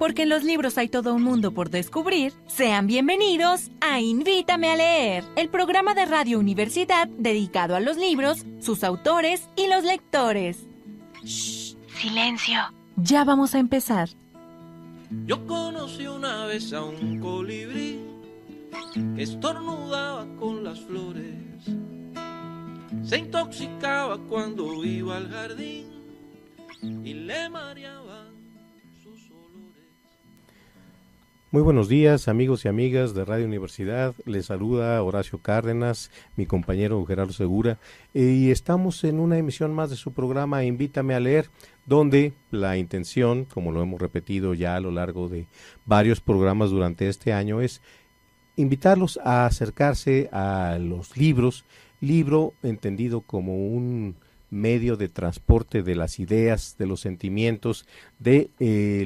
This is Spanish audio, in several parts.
porque en los libros hay todo un mundo por descubrir, sean bienvenidos a Invítame a Leer, el programa de Radio Universidad dedicado a los libros, sus autores y los lectores. ¡Shh! ¡Silencio! Ya vamos a empezar. Yo conocí una vez a un colibrí que estornudaba con las flores, se intoxicaba cuando iba al jardín y le mareaban sus olores. Muy buenos días, amigos y amigas de Radio Universidad. Les saluda Horacio Cárdenas, mi compañero Gerardo Segura, y estamos en una emisión más de su programa Invítame a Leer, donde la intención, como lo hemos repetido ya a lo largo de varios programas durante este año, es invitarlos a acercarse a los libros, libro entendido como un medio de transporte de las ideas, de los sentimientos, de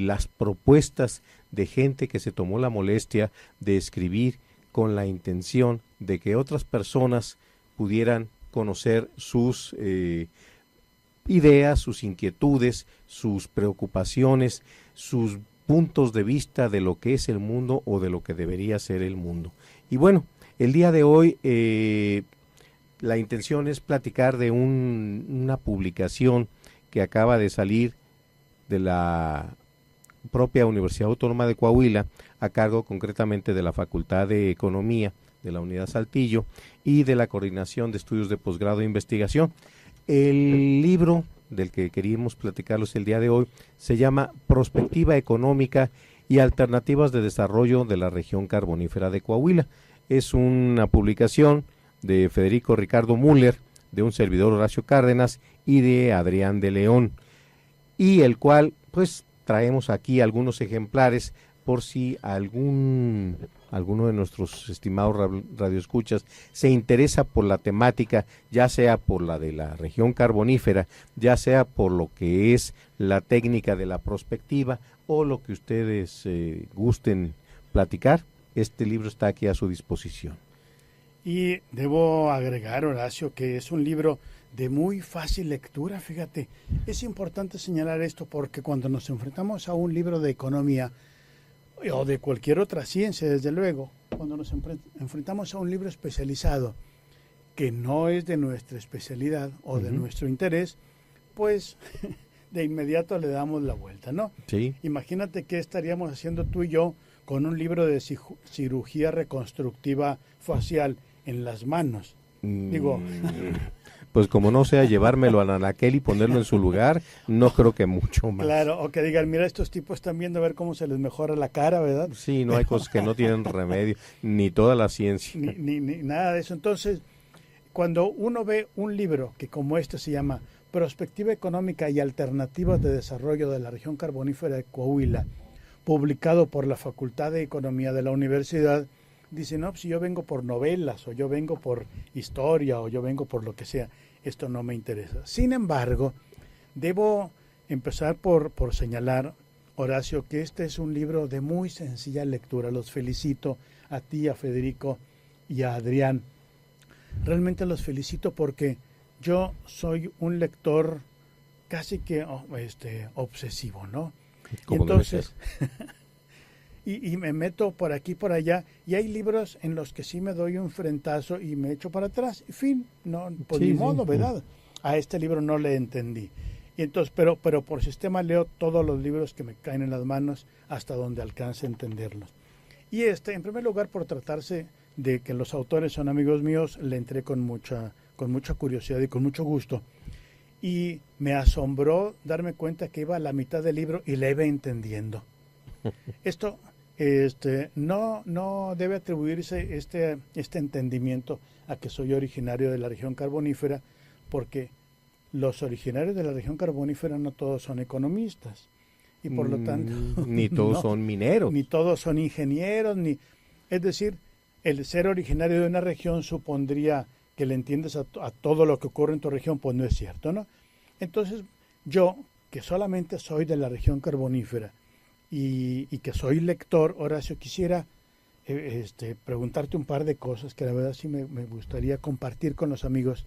las propuestas de gente que se tomó la molestia de escribir con la intención de que otras personas pudieran conocer sus ideas, sus inquietudes, sus preocupaciones, sus puntos de vista de lo que es el mundo o de lo que debería ser el mundo. Y bueno, el día de hoy la intención es platicar de una publicación que acaba de salir de la propia Universidad Autónoma de Coahuila, a cargo concretamente de la Facultad de Economía de la Unidad Saltillo y de la Coordinación de Estudios de Posgrado e Investigación. El libro del que queríamos platicarlos el día de hoy se llama Prospectiva Económica y Alternativas de Desarrollo de la Región Carbonífera de Coahuila. Es una publicación de Federico Ricardo Müller, de un servidor Horacio Cárdenas y de Adrián de León, y el cual pues traemos aquí algunos ejemplares por si alguno de nuestros estimados radioescuchas se interesa por la temática, ya sea por la de la región carbonífera, ya sea por lo que es la técnica de la prospectiva o lo que ustedes gusten platicar. Este libro está aquí a su disposición. Y debo agregar, Horacio, que es un libro de muy fácil lectura, fíjate. Es importante señalar esto porque cuando nos enfrentamos a un libro de economía o de cualquier otra ciencia, desde luego, cuando nos enfrentamos a un libro especializado que no es de nuestra especialidad o de nuestro interés, pues de inmediato le damos la vuelta, ¿no? Sí. Imagínate qué estaríamos haciendo tú y yo con un libro de cirugía reconstructiva facial en las manos. Digo, pues como no sea llevármelo a Anaquel y ponerlo en su lugar, no creo que mucho más. Claro, o que digan, mira, estos tipos están viendo a ver cómo se les mejora la cara, ¿verdad? Sí, no hay cosas que no tienen remedio, ni toda la ciencia. Ni nada de eso. Entonces, cuando uno ve un libro que como este se llama Prospectiva Económica y Alternativas de Desarrollo de la Región Carbonífera de Coahuila, publicado por la Facultad de Economía de la Universidad, dice, no, pues si yo vengo por novelas, o yo vengo por historia, o yo vengo por lo que sea, esto no me interesa. Sin embargo, debo empezar por señalar, Horacio, que este es un libro de muy sencilla lectura. Los felicito a ti, a Federico y a Adrián. Realmente los felicito porque yo soy un lector casi que obsesivo, ¿no? Y entonces y me meto por aquí por allá y hay libros en los que sí me doy un frentazo y me echo para atrás, en fin, no, pues ni modo, ¿verdad? A este libro no le entendí. Y entonces, pero por sistema leo todos los libros que me caen en las manos hasta donde alcance a entenderlos. Y en primer lugar, por tratarse de que los autores son amigos míos, le entré con mucha curiosidad y con mucho gusto. Y me asombró darme cuenta que iba a la mitad del libro y le iba entendiendo. Esto no debe atribuirse este entendimiento a que soy originario de la región carbonífera, porque los originarios de la región carbonífera no todos son economistas y por lo tanto ni todos son mineros, ni todos son ingenieros, es decir, el ser originario de una región supondría que le entiendes a todo lo que ocurre en tu región, pues no es cierto, ¿no? Entonces, yo, que solamente soy de la región carbonífera y que soy lector, Horacio, quisiera preguntarte un par de cosas que la verdad sí me gustaría compartir con los amigos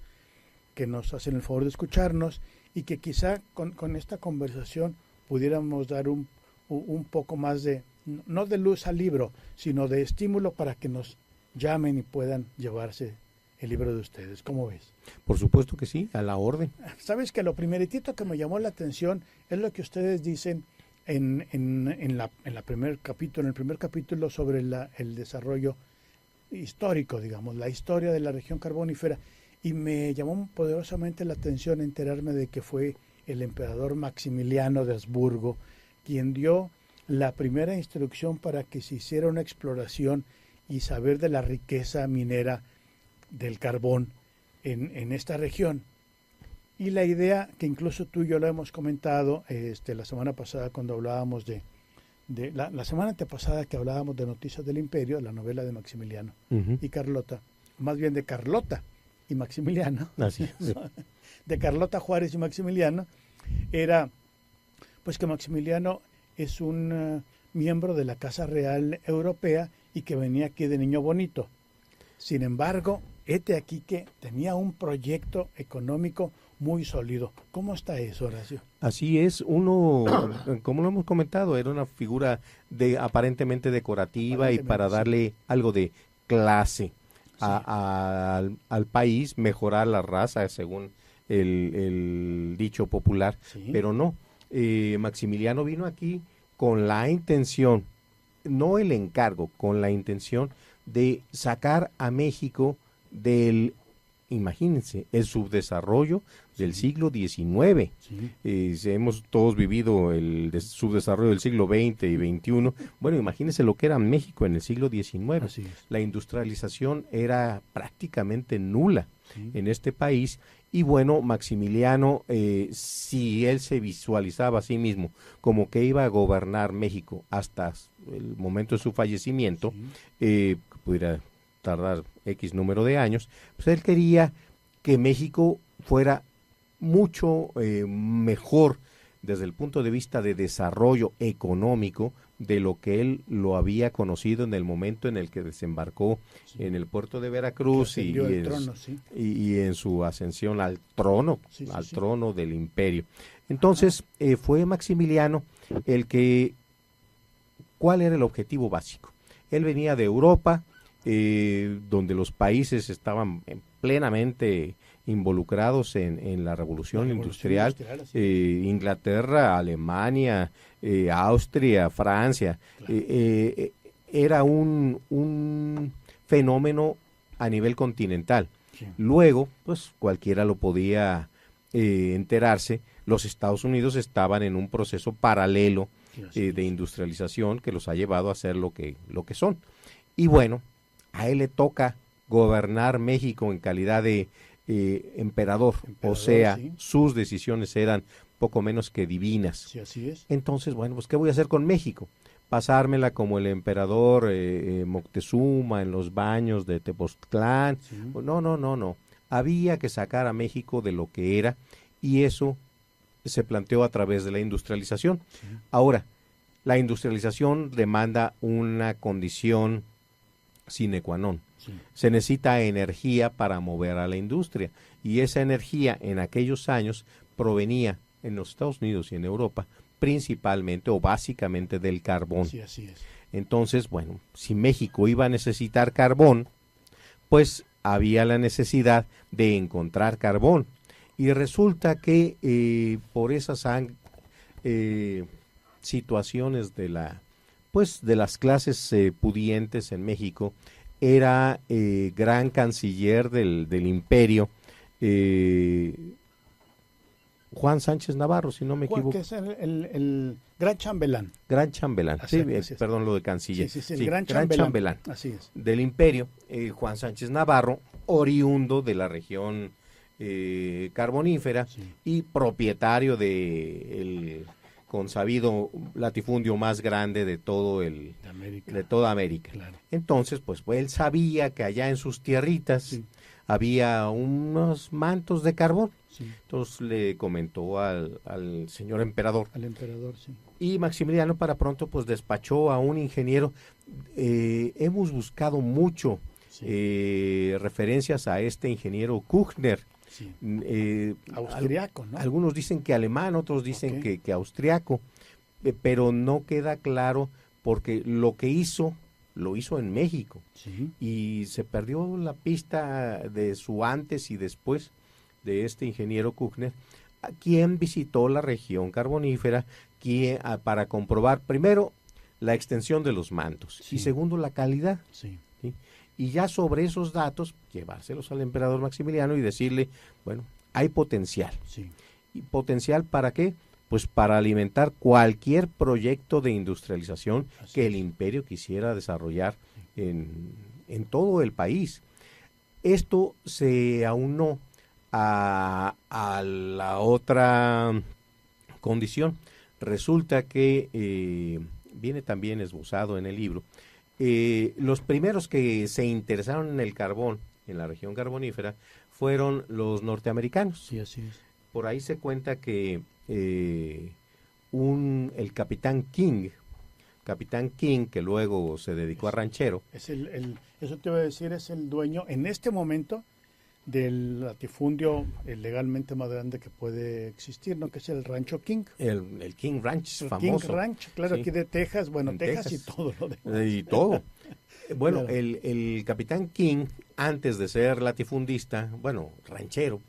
que nos hacen el favor de escucharnos y que quizá con esta conversación pudiéramos dar un un poco más de, no de luz al libro, sino de estímulo para que nos llamen y puedan llevarse el libro de ustedes. ¿Cómo ves? Por supuesto que sí, a la orden. Sabes que lo primeritito que me llamó la atención es lo que ustedes dicen en el primer capítulo sobre el desarrollo histórico, digamos, la historia de la región carbonífera, y me llamó poderosamente la atención enterarme de que fue el emperador Maximiliano de Habsburgo quien dio la primera instrucción para que se hiciera una exploración y saber de la riqueza minera del carbón en esta región. Y la idea que incluso tú y yo lo hemos comentado la semana pasada cuando hablábamos la semana antepasada que hablábamos de Noticias del Imperio, la novela de Maximiliano y Carlota, más bien de Carlota y Maximiliano, así es. De Carlota Juárez y Maximiliano, era pues que Maximiliano es un miembro de la Casa Real Europea y que venía aquí de niño bonito. Sin embargo, hete aquí que tenía un proyecto económico muy sólido. ¿Cómo está eso, Horacio? Así es, uno, como lo hemos comentado, era una figura aparentemente decorativa y para darle algo de clase al país, mejorar la raza, según el dicho popular, pero no. Maximiliano vino aquí con la intención, no el encargo, con la intención de sacar a México del, imagínense, el subdesarrollo del siglo XIX. Hemos todos vivido el subdesarrollo del siglo XX y XXI. Bueno, imagínense lo que era México en el siglo XIX. La industrialización era prácticamente nula en este país. Y bueno, Maximiliano, si él se visualizaba a sí mismo como que iba a gobernar México hasta el momento de su fallecimiento, pudiera tardar X número de años, pues él quería que México fuera mucho mejor desde el punto de vista de desarrollo económico de lo que él lo había conocido en el momento en el que desembarcó en el puerto de Veracruz y en su ascensión al trono, trono del imperio. Entonces fue Maximiliano ¿cuál era el objetivo básico? Él venía de Europa, donde los países estaban plenamente involucrados en la revolución industrial, Inglaterra, Alemania, Austria, Francia, era un fenómeno a nivel continental. Luego, pues cualquiera lo podía enterarse, los Estados Unidos estaban en un proceso paralelo de industrialización que los ha llevado a ser lo que son. Y bueno, a él le toca gobernar México en calidad de emperador, o sea, sus decisiones eran poco menos que divinas. Sí, así es. Entonces, bueno, pues ¿qué voy a hacer con México? Pasármela como el emperador Moctezuma en los baños de Tepoztlán. No. Había que sacar a México de lo que era, y eso se planteó a través de la industrialización. Ahora, la industrialización demanda una condición sine qua non. Se necesita energía para mover a la industria, y esa energía en aquellos años provenía en los Estados Unidos y en Europa principalmente o básicamente del carbón. Sí, así es. Entonces, bueno, si México iba a necesitar carbón, pues había la necesidad de encontrar carbón, y resulta que por esas situaciones de las clases pudientes en México, era gran canciller del imperio Juan Sánchez Navarro, si no me equivoco. Que es el gran chambelán. Gran chambelán, así perdón, lo de canciller. Sí, el gran chambelán. Así es. Del imperio, Juan Sánchez Navarro, oriundo de la región carbonífera y propietario del consabido latifundio más grande de toda América. Claro. Entonces, pues él sabía que allá en sus tierritas había unos mantos de carbón. Entonces le comentó al señor emperador. Al emperador, sí. Y Maximiliano para pronto pues despachó a un ingeniero. Hemos buscado mucho referencias a este ingeniero Kuchner. Austriaco, ¿no? Algunos dicen que alemán, otros dicen que austriaco, pero no queda claro porque lo que hizo, lo hizo en México. Sí. Y se perdió la pista de su antes y después de este ingeniero Kuchner, quien visitó la región carbonífera para comprobar primero la extensión de los mantos Sí. y segundo la calidad. Sí. ¿Sí? Y ya sobre esos datos llevárselos al emperador Maximiliano y decirle, bueno, hay potencial. Sí. ¿Y potencial para qué? Pues para alimentar cualquier proyecto de industrialización Así que el es. imperio quisiera desarrollar en todo el país. Esto se aunó a la otra condición. Resulta que viene también esbozado en el libro. Los primeros que se interesaron en el carbón en la región carbonífera fueron los norteamericanos. Sí, así es. Por ahí se cuenta que el capitán King, que luego se dedicó a ranchero. Es eso te iba a decir, es el dueño en este momento del latifundio legalmente más grande que puede existir, ¿no? Que es el Rancho King. El King Ranch El famoso. King Ranch, claro, Sí. aquí de Texas, bueno, En Texas y Texas. todo lo demás. Y todo. Bueno, Claro. el capitán King, antes de ser latifundista, bueno, ranchero,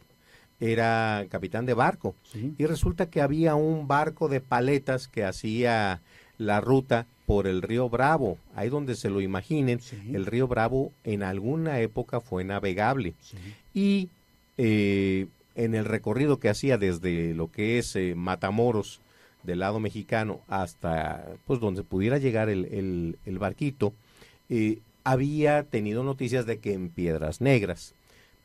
era capitán de barco. Sí. Y resulta que había un barco de paletas que hacía la ruta por el río Bravo. Ahí donde se lo imaginen, Sí. el río Bravo en alguna época fue navegable. Sí. Y en el recorrido que hacía desde lo que es Matamoros, del lado mexicano, hasta pues donde pudiera llegar el barquito, había tenido noticias de que en Piedras Negras,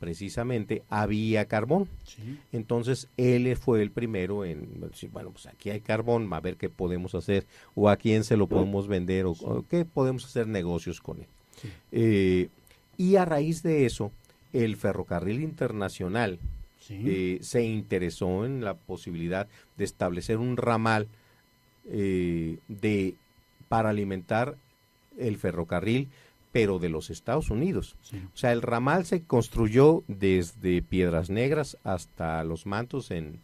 precisamente, había carbón. Sí. Entonces él fue el primero en decir, bueno, pues aquí hay carbón, a ver qué podemos hacer, o a quién se lo podemos vender, o qué podemos hacer negocios con él. Sí. Y a raíz de eso, el Ferrocarril Internacional Sí. se interesó en la posibilidad de establecer un ramal para alimentar el ferrocarril, pero de los Estados Unidos. Sí. O sea, el ramal se construyó desde Piedras Negras hasta Los Mantos en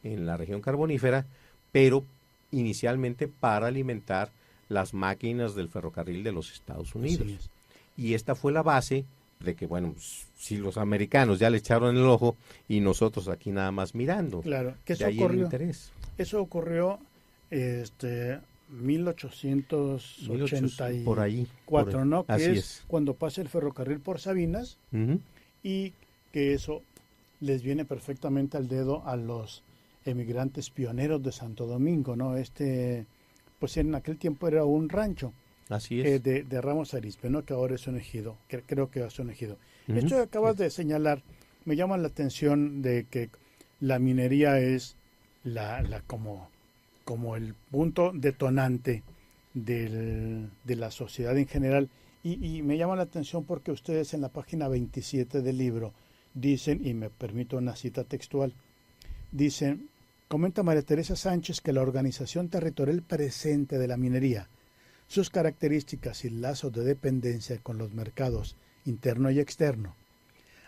la región carbonífera, pero inicialmente para alimentar las máquinas del ferrocarril de los Estados Unidos. Así es. Y esta fue la base de que, bueno, si los americanos ya le echaron el ojo y nosotros aquí nada más mirando. Claro, que eso De ahí el ocurrió. interés. Eso ocurrió 1884, Por ahí. ¿no? Que Así es cuando pasa el ferrocarril por Sabinas, Ujú. y que eso les viene perfectamente al dedo a los emigrantes pioneros de Santo Domingo, ¿no? Pues en aquel tiempo era un rancho Así es. de Ramos Arizpe, ¿no? Que ahora es un ejido, que creo que es un ejido. Ujú. Esto que acabas de señalar me llama la atención de que la minería es como el punto detonante de la sociedad en general, y me llama la atención porque ustedes en la página 27 del libro dicen, y me permito una cita textual, dicen, comenta María Teresa Sánchez que la organización territorial presente de la minería, sus características y lazos de dependencia con los mercados interno y externo,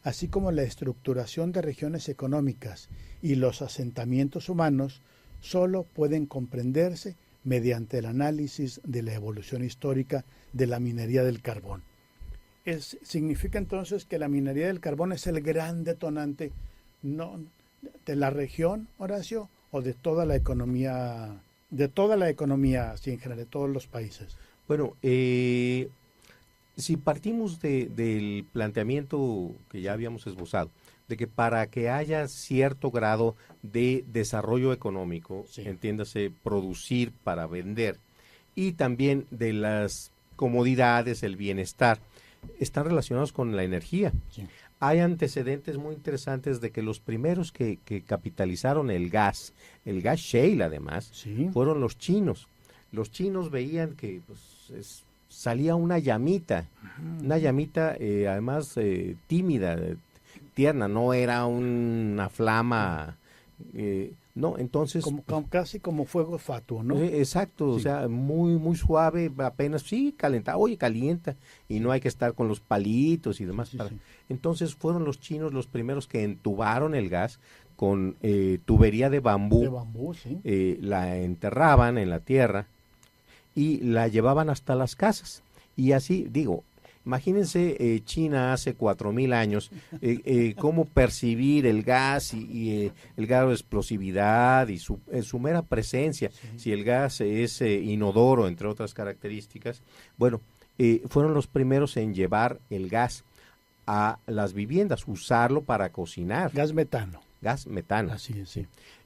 así como la estructuración de regiones económicas y los asentamientos humanos, solo pueden comprenderse mediante el análisis de la evolución histórica de la minería del carbón. Significa entonces que la minería del carbón es el gran detonante, no de la región, Horacio, o de toda la economía, así en general, de todos los países. Bueno, si partimos del planteamiento que ya habíamos esbozado, de que para que haya cierto grado de desarrollo económico, Sí. entiéndase, producir para vender, y también de las comodidades, el bienestar, están relacionados con la energía. Sí. Hay antecedentes muy interesantes de que los primeros que capitalizaron el gas shale además, Sí. fueron los chinos. Los chinos veían que pues, salía una llamita además tímida, tierna, no era una flama, no, entonces... Casi como fuego fatuo, ¿no? Exacto, o Sí. sea, muy muy suave, apenas, sí, calenta, oye, calienta, y no hay que estar con los palitos y demás. Sí, para- sí. Entonces fueron los chinos los primeros que entubaron el gas con tubería de bambú, sí. la enterraban en la tierra y la llevaban hasta las casas. Y así, digo, imagínense China hace 4,000 años, cómo percibir el gas y el grado de explosividad y su mera presencia, si el gas es inodoro, entre otras características. Bueno, fueron los primeros en llevar el gas a las viviendas, usarlo para cocinar. Gas metano. Gas metano. Así es, sí.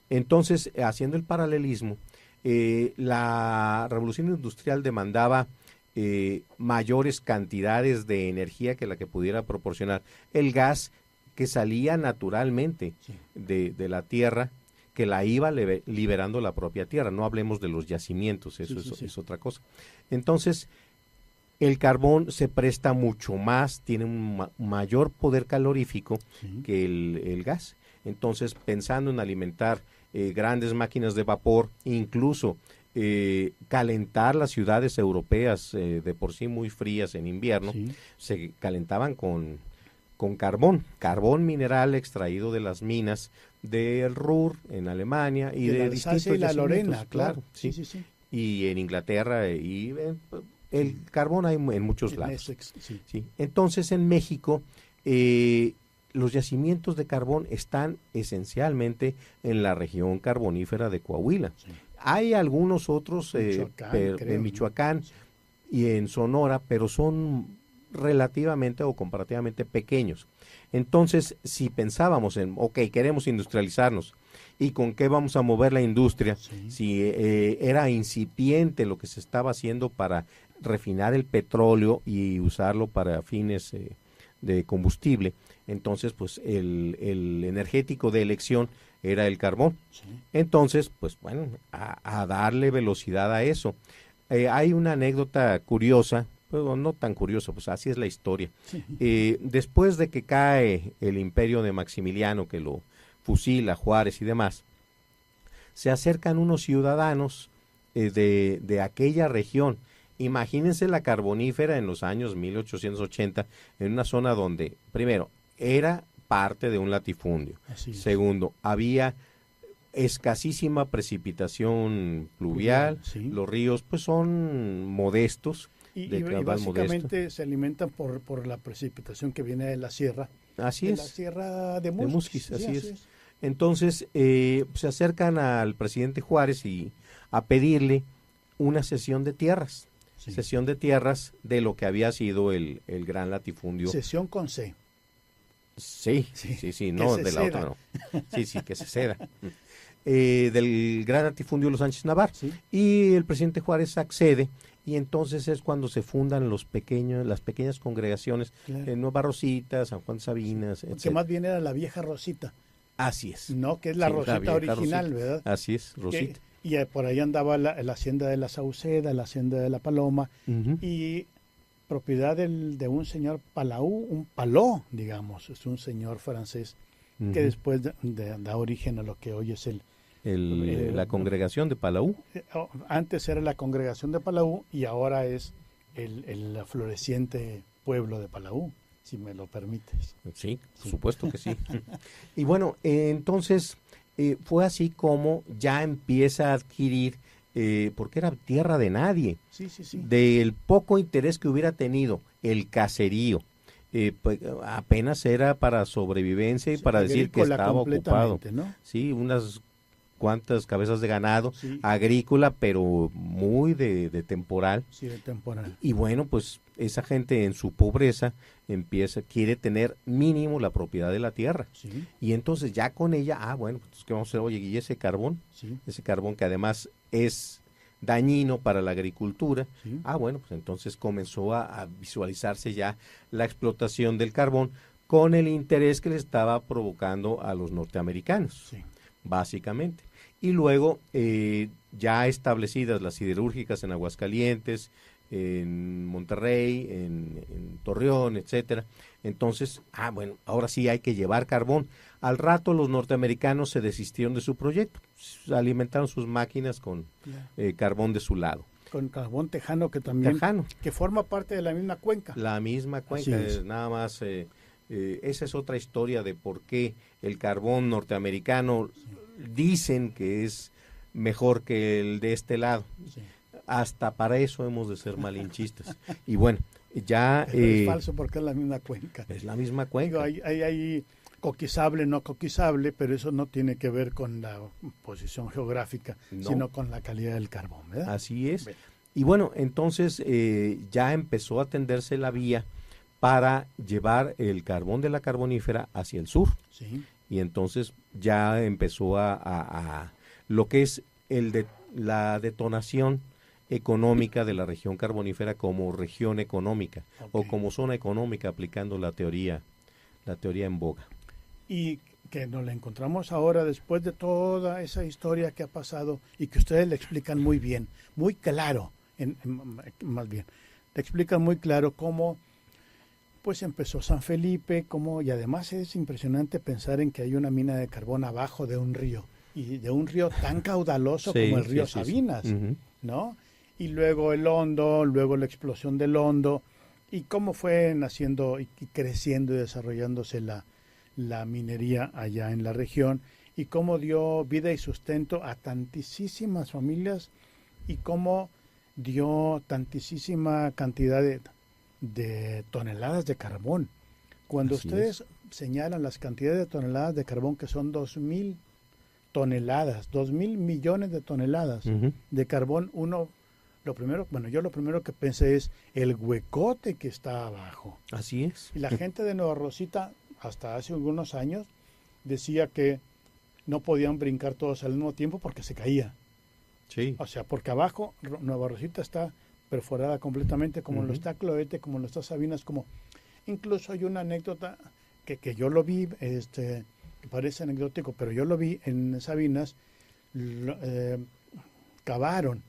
Entonces, haciendo el paralelismo, la revolución industrial demandaba mayores cantidades de energía que la que pudiera proporcionar el gas que salía naturalmente de la tierra, que la iba liberando la propia tierra. No hablemos de los yacimientos, eso es otra cosa. Entonces, el carbón se presta mucho más, tiene un mayor poder calorífico que el gas. Entonces, pensando en alimentar grandes máquinas de vapor, incluso calentar las ciudades europeas de por sí muy frías en invierno, se calentaban con carbón mineral extraído de las minas del Ruhr en Alemania y de distintos y la Lorena, yacimientos, claro. Sí. Y en Inglaterra y el carbón hay en muchos lados. Sí. Entonces, en México, los yacimientos de carbón están esencialmente en la región carbonífera de Coahuila. Sí. Hay algunos otros en Michoacán y en Sonora, pero son relativamente o comparativamente pequeños. Entonces, si pensábamos en, queremos industrializarnos, ¿y con qué vamos a mover la industria? Si era incipiente lo que se estaba haciendo para refinar el petróleo y usarlo para fines de combustible, entonces pues el energético de elección era el carbón. Entonces, pues bueno, a darle velocidad a eso. Hay una anécdota curiosa, pero no tan curiosa, pues así es la historia. Después de que cae el imperio de Maximiliano, que lo fusila, Juárez y demás, se acercan unos ciudadanos de aquella región. Imagínense la carbonífera en los años 1880, en una zona donde, primero, era parte de un latifundio. Segundo, había escasísima precipitación pluvial, los ríos pues son modestos. Y básicamente se alimentan por la precipitación que viene de la sierra. Así de es. La sierra de Musquis. Así es. Entonces se acercan al presidente Juárez y a pedirle una cesión de tierras. Cesión de tierras de lo que había sido el gran latifundio. Cesión con C. Sí, no, de la otra no. Sí, que se ceda. Del gran latifundio Los Sánchez Navarro. Y el presidente Juárez accede, y entonces es cuando se fundan las pequeñas congregaciones, Nueva Rosita, San Juan de Sabinas, etc. Que más bien era la vieja Rosita. Así es. No, que es la Rosita original, Rosita. ¿verdad? Así es, Rosita. Y por ahí andaba la hacienda de la Sauceda, la hacienda de la Paloma, y propiedad de un señor Palau, un Paló, digamos, es un señor francés que después da origen a lo que hoy es la congregación de Palau. Antes era la congregación de Palau y ahora es el floreciente pueblo de Palau, si me lo permites. Sí, por supuesto que sí. Y bueno, entonces fue así como ya empieza a adquirir, porque era tierra de nadie, del poco interés que hubiera tenido el caserío, pues apenas era para sobrevivencia y para decir que estaba ocupado, ¿no? Sí, unas cuantas cabezas de ganado, agrícola, pero muy de temporal. Sí, de temporal. Y bueno, pues esa gente en su pobreza quiere tener mínimo la propiedad de la tierra. Y entonces ya con ella, bueno, pues ¿qué vamos a hacer? Oye, ¿y ese carbón? Ese carbón que además es dañino para la agricultura. Bueno, pues entonces comenzó a visualizarse ya la explotación del carbón con el interés que le estaba provocando a los norteamericanos, básicamente. Y luego, ya establecidas las siderúrgicas en Aguascalientes, en Monterrey, en Torreón, etcétera. Entonces, bueno, ahora sí hay que llevar carbón. Al rato los norteamericanos se desistieron de su proyecto, alimentaron sus máquinas con carbón de su lado. Con carbón tejano que también que forma parte de la misma cuenca. La misma cuenca, nada más esa es otra historia de por qué el carbón norteamericano dicen que es mejor que el de este lado. Sí. Hasta para eso hemos de ser malinchistas. Y bueno, ya... es falso porque es la misma cuenca. Es la misma cuenca. Digo, hay coquizable, no coquizable, pero eso no tiene que ver con la posición geográfica, sino con la calidad del carbón, ¿verdad? Así es. Bien. Y bueno, entonces ya empezó a tenderse la vía para llevar el carbón de la carbonífera hacia el sur. Sí. Y entonces ya empezó a lo que es la detonación económica de la región carbonífera como región económica, o como zona económica, aplicando la teoría en boga. Y que nos la encontramos ahora después de toda esa historia que ha pasado y que ustedes le explican muy bien, muy claro, más bien, le explican muy claro cómo pues empezó San Felipe, y además es impresionante pensar en que hay una mina de carbón abajo de un río, y de un río tan caudaloso como el río Sabinas, ¿no? Y luego el Hondo, luego la explosión del Hondo, y cómo fue naciendo y creciendo y desarrollándose la minería allá en la región, y cómo dio vida y sustento a tantísimas familias, y cómo dio tantísima cantidad de toneladas de carbón. Cuando ustedes señalan las cantidades de toneladas de carbón, que son 2.000 toneladas, 2.000 millones de toneladas de carbón, yo lo primero que pensé es el huecote que está abajo. Así es. Y la gente de Nueva Rosita, hasta hace algunos años, decía que no podían brincar todos al mismo tiempo porque se caía. Sí. O sea, porque abajo Nueva Rosita está perforada completamente, como lo está Cloete, como lo está Sabinas, incluso hay una anécdota que yo lo vi, que parece anecdótico, pero yo lo vi en Sabinas. Cavaron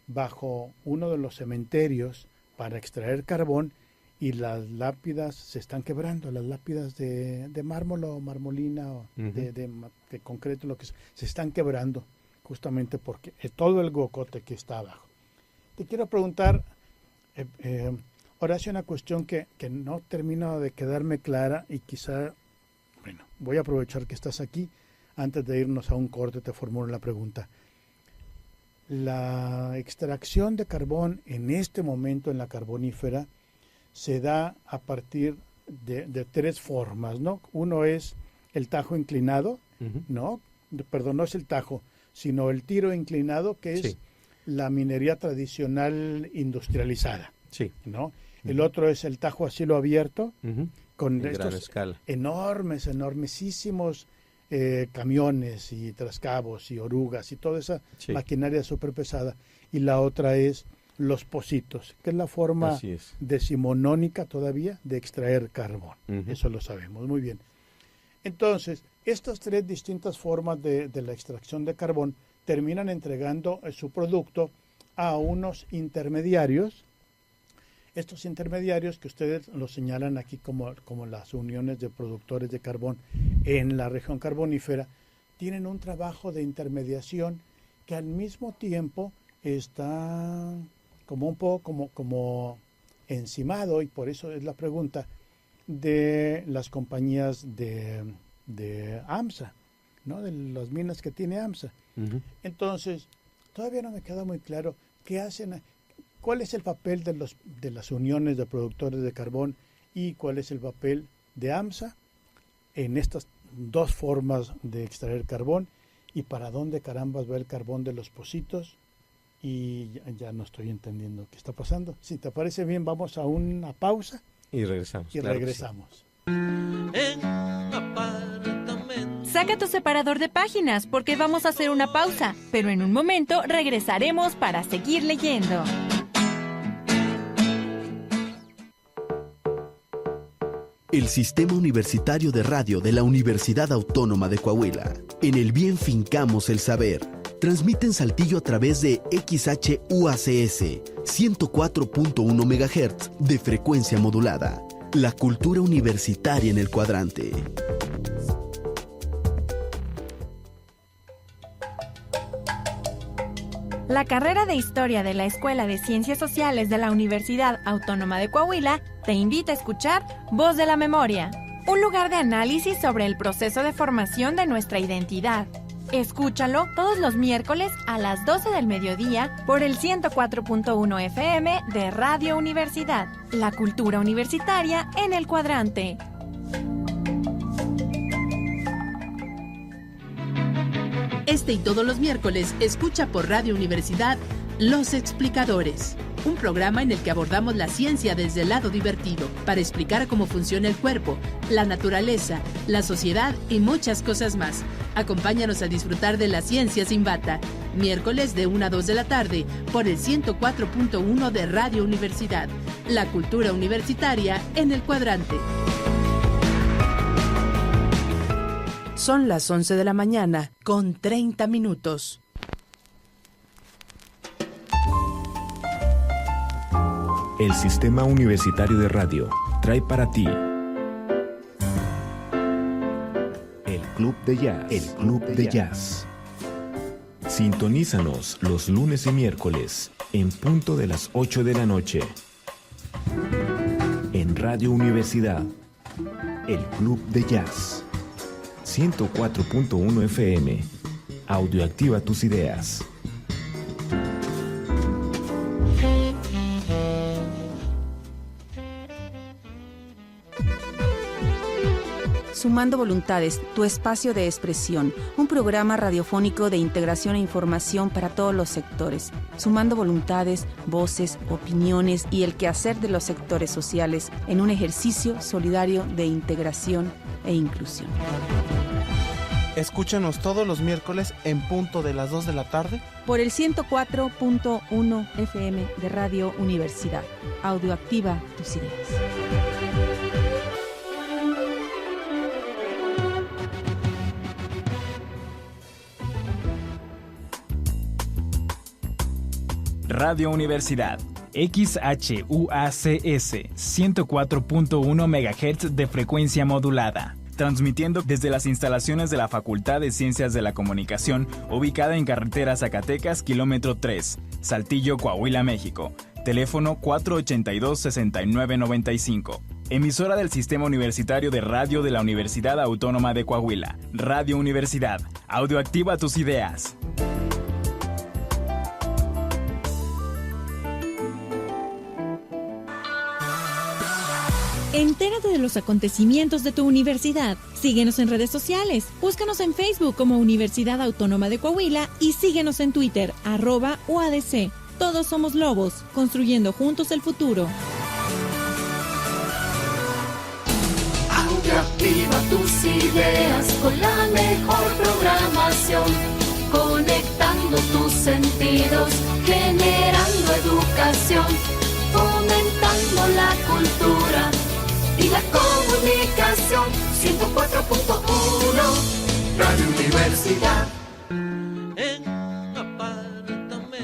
bajo uno de los cementerios para extraer carbón, y las lápidas se están quebrando, las lápidas de mármol o marmolina o de concreto, lo que se están quebrando, justamente porque es todo el huecote que está abajo. Te quiero preguntar, Horacio, una cuestión que no termina de quedarme clara, y quizá, voy a aprovechar que estás aquí. Antes de irnos a un corte te formulo la pregunta. La extracción de carbón en este momento en la carbonífera se da a partir de tres formas, ¿no? Uno es el tajo inclinado, ¿no? Perdón, no es el tajo, sino el tiro inclinado, que es la minería tradicional industrializada, ¿no? El otro es el tajo a cielo abierto, con estos enormesísimos camiones y trascabos y orugas y toda esa maquinaria súper pesada. Y la otra es los pocitos, que es la forma decimonónica todavía de extraer carbón. Eso lo sabemos muy bien. Entonces, estas tres distintas formas de la extracción de carbón terminan entregando su producto a unos intermediarios. Estos intermediarios, que ustedes lo señalan aquí como las uniones de productores de carbón en la región carbonífera, tienen un trabajo de intermediación que al mismo tiempo está como un poco como encimado, y por eso es la pregunta, de las compañías de AMSA, ¿no? De las minas que tiene AMSA. Entonces, todavía no me queda muy claro qué hacen. ¿Cuál es el papel de las uniones de productores de carbón y cuál es el papel de AMSA en estas dos formas de extraer carbón, y para dónde carambas va el carbón de los pocitos? Y ya no estoy entendiendo qué está pasando. Si te parece bien, vamos a una pausa y regresamos. Saca tu separador de páginas porque vamos a hacer una pausa, pero en un momento regresaremos para seguir leyendo. El Sistema Universitario de Radio de la Universidad Autónoma de Coahuila. En el bien fincamos el saber. Transmite en Saltillo a través de XHUACS 104.1 MHz de frecuencia modulada. La cultura universitaria en el cuadrante. La carrera de Historia de la Escuela de Ciencias Sociales de la Universidad Autónoma de Coahuila te invita a escuchar Voz de la Memoria. un lugar de análisis sobre el proceso de formación de nuestra identidad. Escúchalo todos los miércoles a las 12 del mediodía por el 104.1 FM de Radio Universidad. La cultura universitaria en el cuadrante. Este y todos los miércoles escucha por Radio Universidad Los Explicadores, un programa en el que abordamos la ciencia desde el lado divertido para explicar cómo funciona el cuerpo, la naturaleza, la sociedad y muchas cosas más. Acompáñanos a disfrutar de la ciencia sin bata, miércoles de 1 a 2 de la tarde por el 104.1 de Radio Universidad. La cultura universitaria en el cuadrante. Son las 11 de la mañana con 30 minutos. El Sistema Universitario de Radio trae para ti el Club de Jazz. El Club de Jazz. Sintonízanos los lunes y miércoles en punto de las 8 de la noche. En Radio Universidad, el Club de Jazz. 104.1 FM. Audioactiva tus ideas. Sumando Voluntades, tu espacio de expresión, un programa radiofónico de integración e información para todos los sectores. Sumando voluntades, voces, opiniones y el quehacer de los sectores sociales en un ejercicio solidario de integración e inclusión. Escúchanos todos los miércoles en punto de las 2 de la tarde por el 104.1 FM de Radio Universidad. Audioactiva tus ideas. Radio Universidad, XHUACS, 104.1 MHz de frecuencia modulada, transmitiendo desde las instalaciones de la Facultad de Ciencias de la Comunicación, ubicada en carretera Zacatecas, kilómetro 3, Saltillo, Coahuila, México. Teléfono 482-6995. Emisora del Sistema Universitario de Radio de la Universidad Autónoma de Coahuila. Radio Universidad, audioactiva tus ideas. Entérate de los acontecimientos de tu universidad. Síguenos en redes sociales. Búscanos en Facebook como Universidad Autónoma de Coahuila y síguenos en Twitter, @UADC. Todos somos lobos, construyendo juntos el futuro. Audioactiva tus ideas con la mejor programación, conectando tus sentidos, generando educación, fomentando la cultura y la comunicación. 104.1 Radio Universidad.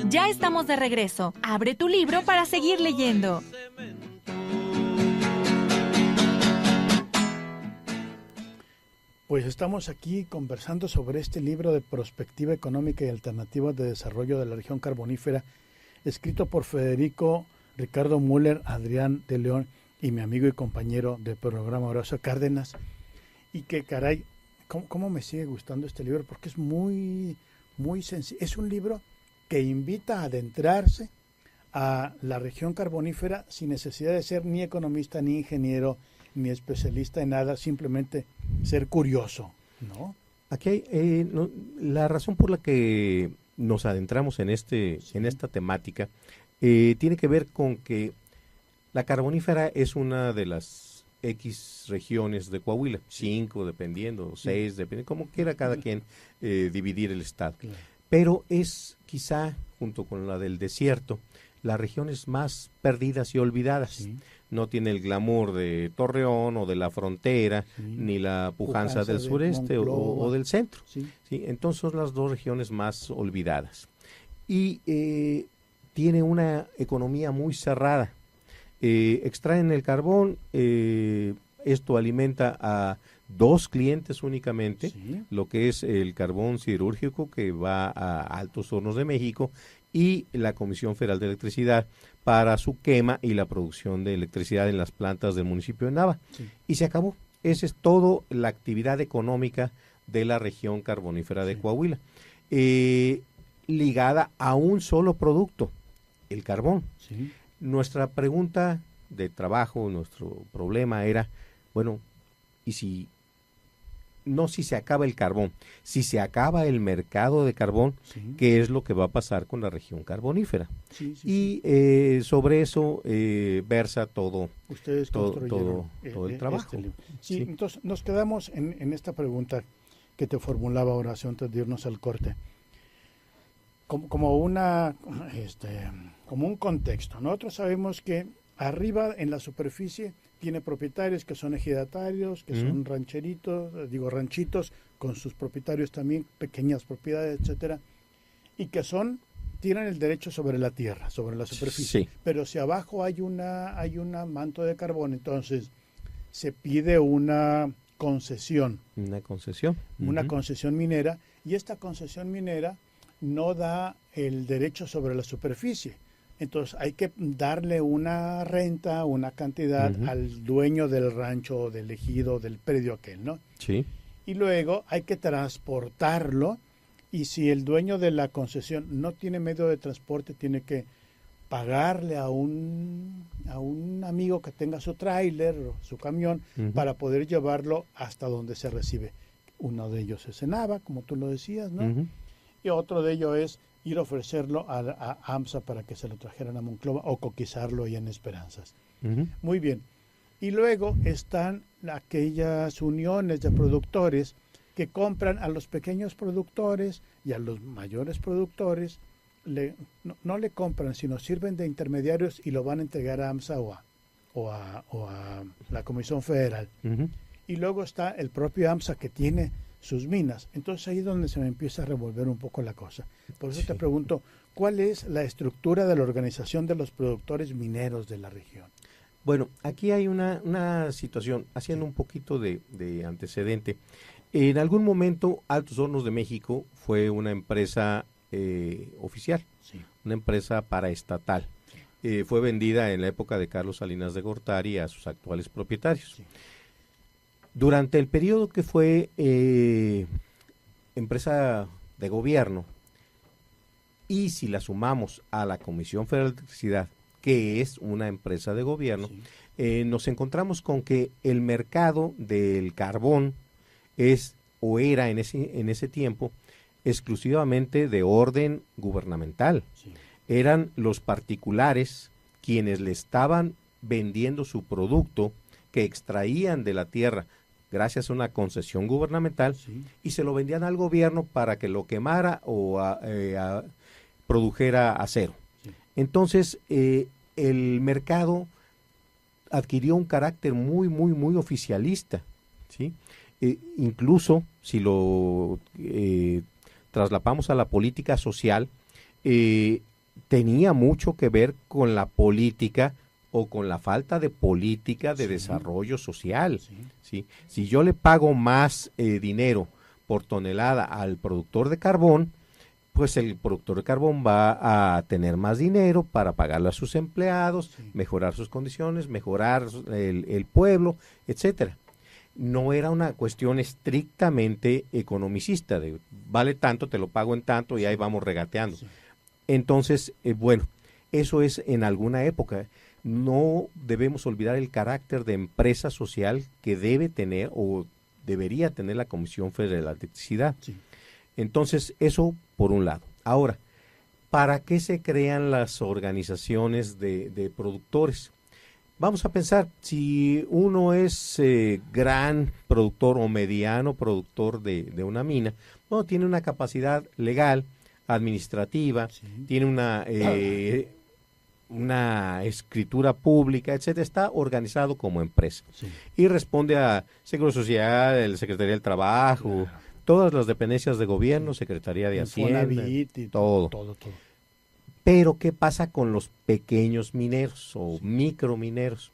Ya estamos de regreso. Abre tu libro para seguir leyendo. Pues estamos aquí conversando sobre este libro de Prospectiva Económica y Alternativas de Desarrollo de la Región Carbonífera, escrito por Federico Ricardo Müller, Adrián de León y mi amigo y compañero del programa Horacio Cárdenas. Y que caray, ¿cómo me sigue gustando este libro? Porque es muy sencillo. Es un libro que invita a adentrarse a la región carbonífera sin necesidad de ser ni economista, ni ingeniero, ni especialista en nada, simplemente ser curioso, ¿no? Aquí hay la razón por la que nos adentramos en esta temática tiene que ver con que la carbonífera es una de las X regiones de Coahuila, 5 dependiendo, 6 dependiendo, como quiera cada quien dividir el estado. Claro. Pero es quizá, junto con la del desierto, las regiones más perdidas y olvidadas. Sí. No tiene el glamour de Torreón o de la frontera, sí, ni la pujanza del sureste o del centro. Sí. ¿Sí? Entonces son las dos regiones más olvidadas. Y tiene una economía muy cerrada. Extraen el carbón, esto alimenta a 2 clientes únicamente, sí, lo que es el carbón siderúrgico que va a Altos Hornos de México y la Comisión Federal de Electricidad para su quema y la producción de electricidad en las plantas del municipio de Nava. Sí. Y se acabó. Esa es todo la actividad económica de la región carbonífera de Coahuila, ligada a un solo producto, el carbón. Sí. Nuestra pregunta de trabajo, nuestro problema era, bueno, ¿y si se acaba el carbón, si se acaba el mercado de carbón, qué es lo que va a pasar con la región carbonífera? Sobre eso versa todo, ustedes todo el trabajo. Entonces nos quedamos en esta pregunta que te formulaba Horacio antes de irnos al corte. Como un contexto. Nosotros sabemos que arriba en la superficie tiene propietarios que son ejidatarios, que son ranchitos con sus propietarios también, pequeñas propiedades, etcétera, y que tienen el derecho sobre la tierra, sobre la superficie. Sí. Pero si abajo hay una manto de carbón, entonces se pide una concesión. Una concesión. Una concesión minera, y esta concesión minera no da el derecho sobre la superficie. Entonces hay que darle una renta, una cantidad al dueño del rancho, del ejido, del predio aquel, ¿no? Sí. Y luego hay que transportarlo, y si el dueño de la concesión no tiene medio de transporte, tiene que pagarle a un amigo que tenga su tráiler o su camión para poder llevarlo hasta donde se recibe. Uno de ellos es en Aba, como tú lo decías, ¿no? Y otro de ellos es ir a ofrecerlo a AMSA para que se lo trajeran a Monclova o coquizarlo ahí en Esperanzas. Muy bien. Y luego están aquellas uniones de productores que compran a los pequeños productores y a los mayores productores. No le compran, sino sirven de intermediarios y lo van a entregar a AMSA o a la Comisión Federal. Y luego está el propio AMSA que tiene sus minas. Entonces ahí es donde se me empieza a revolver un poco la cosa. Por eso te pregunto, ¿cuál es la estructura de la organización de los productores mineros de la región? Bueno, aquí hay una situación, haciendo un poquito de antecedente. En algún momento Altos Hornos de México fue una empresa oficial, una empresa paraestatal. Fue vendida en la época de Carlos Salinas de Gortari a sus actuales propietarios. Durante el periodo que fue empresa de gobierno, y si la sumamos a la Comisión Federal de Electricidad, que es una empresa de gobierno, nos encontramos con que el mercado del carbón era en ese tiempo exclusivamente de orden gubernamental. Eran los particulares quienes le estaban vendiendo su producto que extraían de la tierra gracias a una concesión gubernamental y se lo vendían al gobierno para que lo quemara o produjera acero. Entonces, el mercado adquirió un carácter muy, muy, muy oficialista, ¿sí? Incluso si lo traslapamos a la política social, tenía mucho que ver con la política o con la falta de política de desarrollo social. ¿Sí? Si yo le pago más dinero por tonelada al productor de carbón, pues el productor de carbón va a tener más dinero para pagarle a sus empleados, mejorar sus condiciones, mejorar el pueblo, etcétera. No era una cuestión estrictamente economicista, de vale tanto, te lo pago en tanto y ahí vamos regateando. Entonces, bueno, eso es en alguna época. No debemos olvidar el carácter de empresa social que debe tener o debería tener la Comisión Federal de Electricidad. Entonces, eso por un lado. Ahora, ¿para qué se crean las organizaciones de productores? Vamos a pensar, si uno es gran productor o mediano productor de una mina, bueno, tiene una capacidad legal, administrativa, tiene una escritura pública, etcétera, está organizado como empresa y responde a Seguro Social, el Secretaría del Trabajo, todas las dependencias de gobierno, Secretaría de Hacienda, todo. Pero ¿qué pasa con los pequeños mineros o micromineros?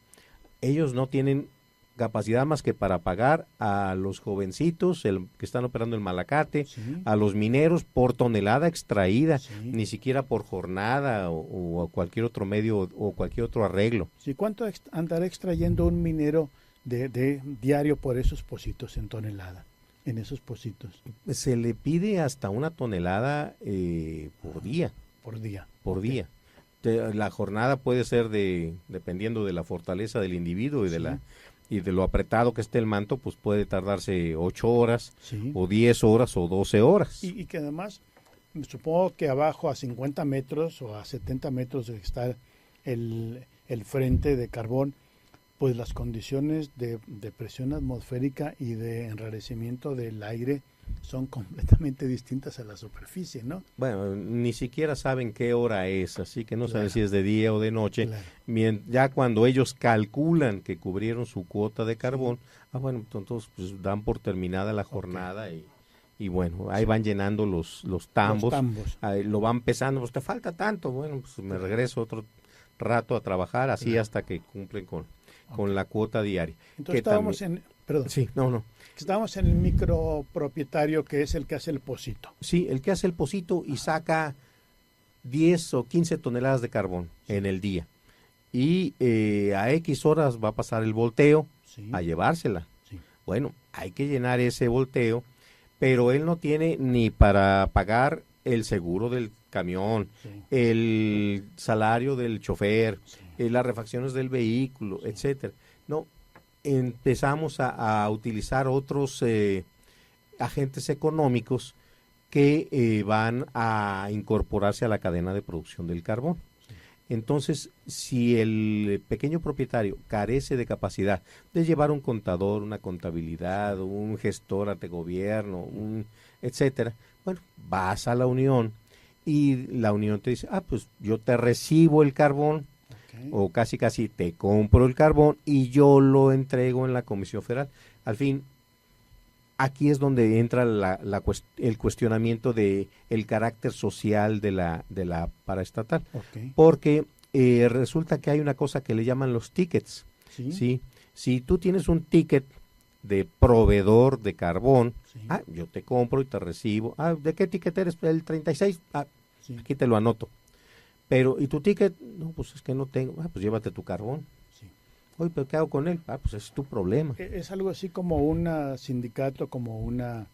Ellos no tienen capacidad más que para pagar a los jovencitos que están operando el malacate, a los mineros por tonelada extraída, ni siquiera por jornada o cualquier otro medio o cualquier otro arreglo. ¿Cuánto andará extrayendo un minero de diario por esos pocitos en tonelada, en esos pocitos. Se le pide hasta 1 tonelada por día. Por día. Por día. La jornada puede ser dependiendo de la fortaleza del individuo y de lo apretado que esté el manto, pues puede tardarse 8 horas, o 10 horas, o 12 horas. Y que además, supongo que abajo a 50 metros o a 70 metros de estar el frente de carbón, pues las condiciones de presión atmosférica y de enrarecimiento del aire son completamente distintas a la superficie, ¿no? Bueno, ni siquiera saben qué hora es, así que no saben si es de día o de noche. Ya cuando ellos calculan que cubrieron su cuota de carbón, bueno, entonces pues dan por terminada la jornada y bueno, ahí van llenando los tambos. Ahí lo van pesando, pues te falta tanto, bueno, pues me regreso otro rato a trabajar, así hasta que cumplen con la cuota diaria. Entonces estábamos Estamos en el micropropietario, que es el que hace el pocito. Sí, el que hace el pocito y saca 10 o 15 toneladas de carbón en el día. Y a X horas va a pasar el volteo a llevársela. Bueno, hay que llenar ese volteo, pero él no tiene ni para pagar el seguro del camión, el salario del chofer, las refacciones del vehículo, etcétera. No, empezamos a utilizar otros agentes económicos que van a incorporarse a la cadena de producción del carbón. Entonces, si el pequeño propietario carece de capacidad de llevar un contador, una contabilidad, un gestor ante gobierno, etcétera, bueno, vas a la unión y la unión te dice, pues yo te recibo el carbón, o casi te compro el carbón y yo lo entrego en la Comisión Federal. Al fin, aquí es donde entra el cuestionamiento de el carácter social de la paraestatal, porque resulta que hay una cosa que le llaman los tickets. ¿Sí? Si tú tienes un ticket de proveedor de carbón, yo te compro y te recibo. ¿De qué ticket eres? El 36. Aquí te lo anoto. Pero, ¿y tu ticket? No, pues es que no tengo. Pues llévate tu carbón. Oye, ¿pero qué hago con él? Pues es tu problema. Es algo así como un sindicato, como una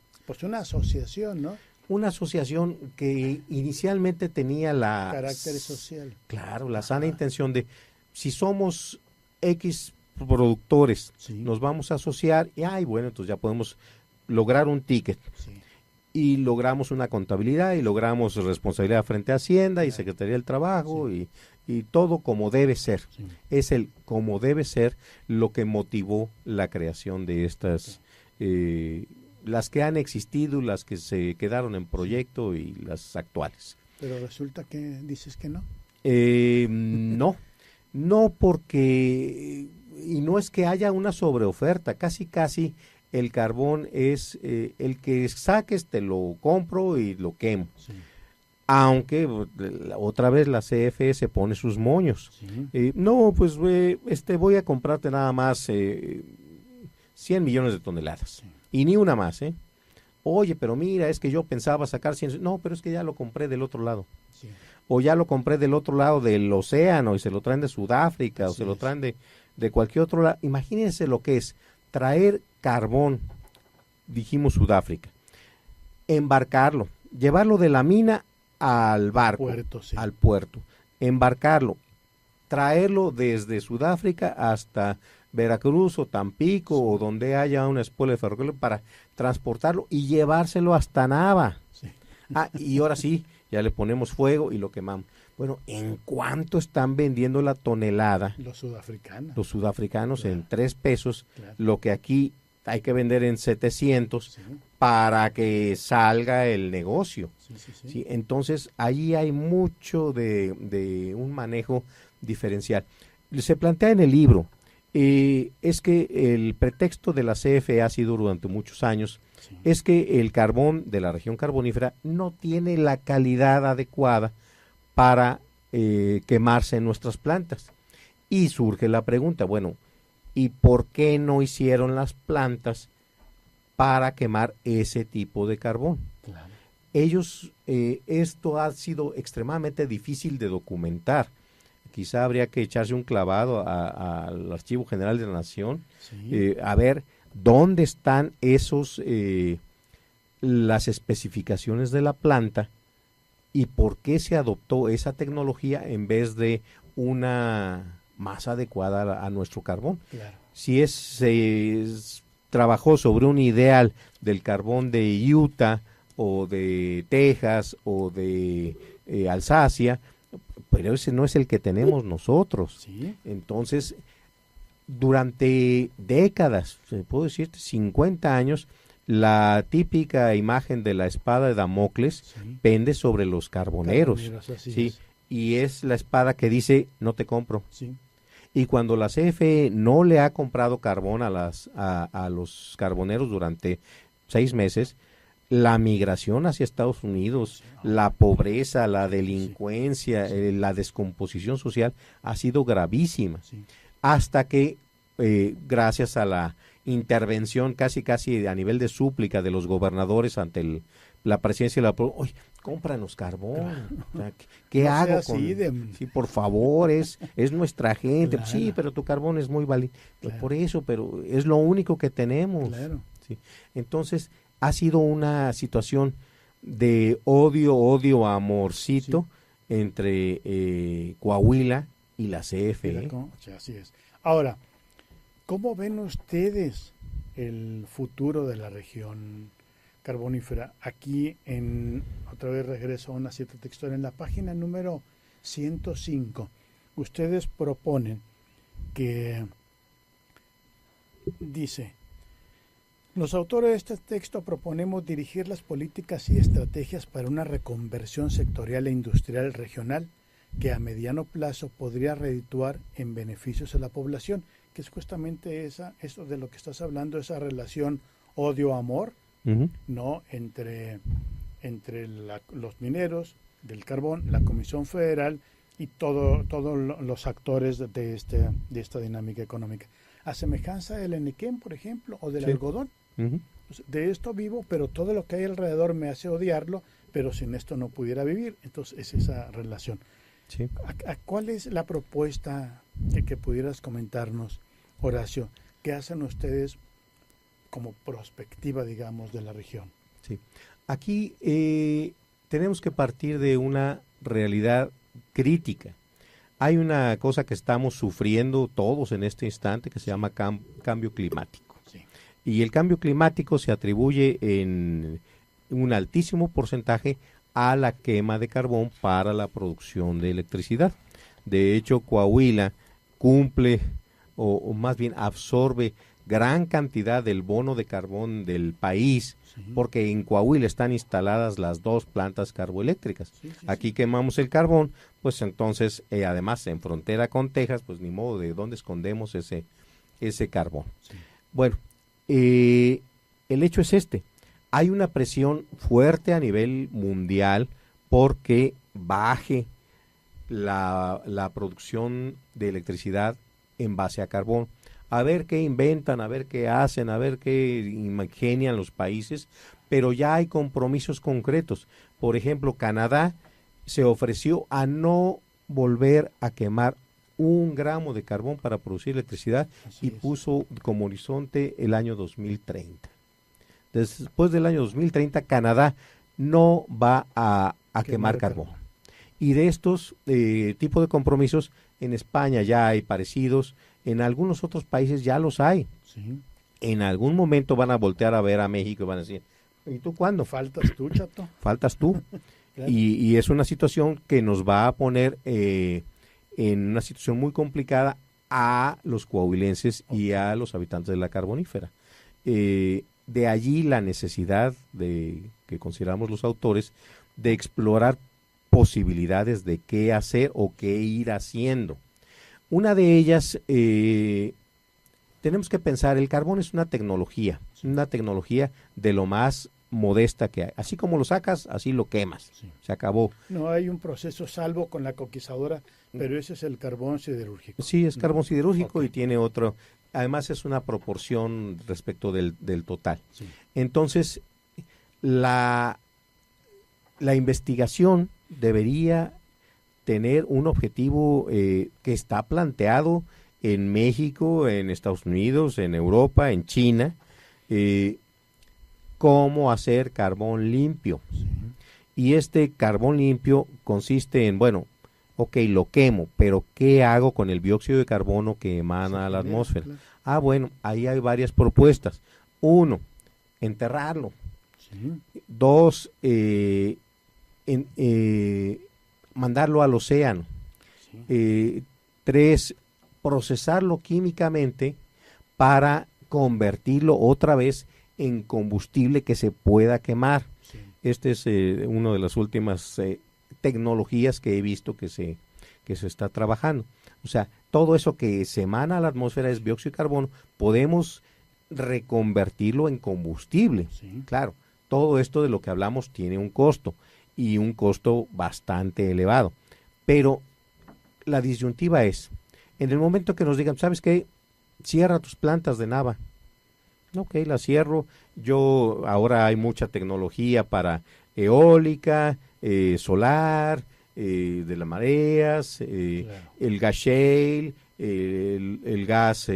asociación, ¿no? Una asociación que inicialmente tenía carácter social. Claro, la sana intención de, si somos X productores, nos vamos a asociar y, bueno, entonces ya podemos lograr un ticket. Y logramos una contabilidad y logramos responsabilidad frente a Hacienda y Secretaría del Trabajo y todo como debe ser. Es el como debe ser lo que motivó la creación de estas, las que han existido, las que se quedaron en proyecto y las actuales. Pero resulta que dices que no. No porque, y no es que haya una sobreoferta, casi el carbón es el que saques, te lo compro y lo quemo. Aunque otra vez la CFE se pone sus moños. No, pues voy a comprarte nada más 100 millones de toneladas. Y ni una más, Oye, pero mira, es que yo pensaba sacar 100. No, pero es que ya lo compré del otro lado. O ya lo compré del otro lado del océano y se lo traen de Sudáfrica o se lo traen de cualquier otro lado. Imagínense lo que es traer carbón, dijimos Sudáfrica, embarcarlo, llevarlo de la mina al barco, al puerto, embarcarlo, traerlo desde Sudáfrica hasta Veracruz o Tampico o donde haya una espuela de ferrocarril para transportarlo y llevárselo hasta Nava. Y ahora sí, ya le ponemos fuego y lo quemamos. Bueno, ¿en cuánto están vendiendo la tonelada? Los sudafricanos en 3 pesos, lo que aquí hay que vender en 700 para que salga el negocio. Entonces, ahí hay mucho de un manejo diferencial. Se plantea en el libro, es que el pretexto de la CFE ha sido durante muchos años, es que el carbón de la región carbonífera no tiene la calidad adecuada para quemarse en nuestras plantas. Y surge la pregunta, bueno, ¿y por qué no hicieron las plantas para quemar ese tipo de carbón? Ellos, esto ha sido extremadamente difícil de documentar. quizá habría que echarse un clavado al Archivo General de la Nación, Sí. a ver dónde están las especificaciones de la planta y por qué se adoptó esa tecnología en vez de una más adecuada a nuestro carbón. Claro. Si se trabajó sobre un ideal del carbón de Utah o de Texas o de Alsacia, pero ese no es el que tenemos nosotros. Sí. Entonces, durante décadas, se puede decir 50 años, la típica imagen de la espada de Damocles Sí. pende sobre los carboneros. Así Sí, es. y es la espada que dice no te compro. Sí. Y cuando la CFE no le ha comprado carbón a los carboneros durante 6 meses, la migración hacia Estados Unidos, la pobreza, la delincuencia, la descomposición social ha sido gravísima. Sí. Hasta que, gracias a la intervención casi a nivel de súplica de los gobernadores ante la presidencia de la oye, cómpranos carbón. O sea, ¿qué No sea hago así Sí, por favor, es nuestra gente. Claro. Sí, pero tu carbón es muy válido. Pues Claro. por eso, pero es lo único que tenemos. Claro. Sí. Entonces, ha sido una situación de odio, amorcito entre Coahuila y la CFE. Sí, así es. Ahora, ¿cómo ven ustedes el futuro de la región carbonífera? Aquí, otra vez regreso a una cita textual, en la página número 105, ustedes proponen que, dice, los autores de este texto proponemos dirigir las políticas y estrategias para una reconversión sectorial e industrial regional que a mediano plazo podría redituar en beneficios a la población, que es justamente eso de lo que estás hablando, esa relación odio-amor, Ujú. ¿no? entre los mineros del carbón, la Comisión Federal y todos los actores de esta dinámica económica. A semejanza del Enequén, por ejemplo, o del Sí. algodón. Ujú. De esto vivo, pero todo lo que hay alrededor me hace odiarlo, pero sin esto no pudiera vivir. Entonces es esa relación. Sí. ¿Cuál es la propuesta que pudieras comentarnos, Horacio? ¿Qué hacen ustedes como perspectiva, digamos, de la región? Sí. Aquí tenemos que partir de una realidad crítica. Hay una cosa que estamos sufriendo todos en este instante que se llama cambio climático. Sí. Y el cambio climático se atribuye en un altísimo porcentaje a la quema de carbón para la producción de electricidad. De hecho, Coahuila cumple o más bien absorbe gran cantidad del bono de carbón del país, Sí. porque en Coahuila están instaladas las 2 plantas carboeléctricas. Sí, sí, Aquí quemamos el carbón, pues entonces, además en frontera con Texas, pues ni modo de dónde escondemos ese carbón. Sí. Bueno, el hecho es este. Hay una presión fuerte a nivel mundial porque baje la producción de electricidad en base a carbón. A ver qué inventan, a ver qué hacen, a ver qué ingenian los países, pero ya hay compromisos concretos. Por ejemplo, Canadá se ofreció a no volver a quemar 1 gramo de carbón para producir electricidad Así y es. puso como horizonte el año 2030. Después del año 2030, Canadá no va a quemar carbón. Y de estos tipos de compromisos, en España ya hay parecidos, en algunos otros países ya los hay. Sí. En algún momento van a voltear a ver a México y van a decir, ¿y tú cuándo? ¿Faltas tú, chato? Faltas tú. Claro. Y es una situación que nos va a poner en una situación muy complicada a los coahuilenses y a los habitantes de la carbonífera. De allí la necesidad que consideramos los autores de explorar posibilidades de qué hacer o qué ir haciendo. Una de ellas, tenemos que pensar, el carbón es una tecnología de lo más modesta que hay. Así como lo sacas, así lo quemas. Sí. Se acabó. No hay un proceso salvo con la coquizadora, pero ese es el carbón siderúrgico. Sí, es carbón siderúrgico Ok. y tiene otro. Además es una proporción respecto del total. Sí. Entonces, la investigación debería tener un objetivo que está planteado en México, en Estados Unidos, en Europa, en China, cómo hacer carbón limpio. Sí. Y este carbón limpio consiste en, bueno, ok, lo quemo, pero ¿qué hago con el dióxido de carbono que emana a la atmósfera? Claro. Bueno, ahí hay varias propuestas. 1, enterrarlo. Sí. 2, mandarlo al océano. Sí. 3, procesarlo químicamente para convertirlo otra vez en combustible que se pueda quemar. Sí. Este es una de las últimas tecnologías que he visto que se está trabajando. O sea, todo eso que se emana a la atmósfera es dióxido de carbono, podemos reconvertirlo en combustible. Sí. Claro, todo esto de lo que hablamos tiene un costo, y un costo bastante elevado. Pero la disyuntiva es, en el momento que nos digan, ¿sabes qué? Cierra tus plantas de Nava. Ok, la cierro. Ahora hay mucha tecnología para eólica, solar, de las mareas, claro. El gas shale, el gas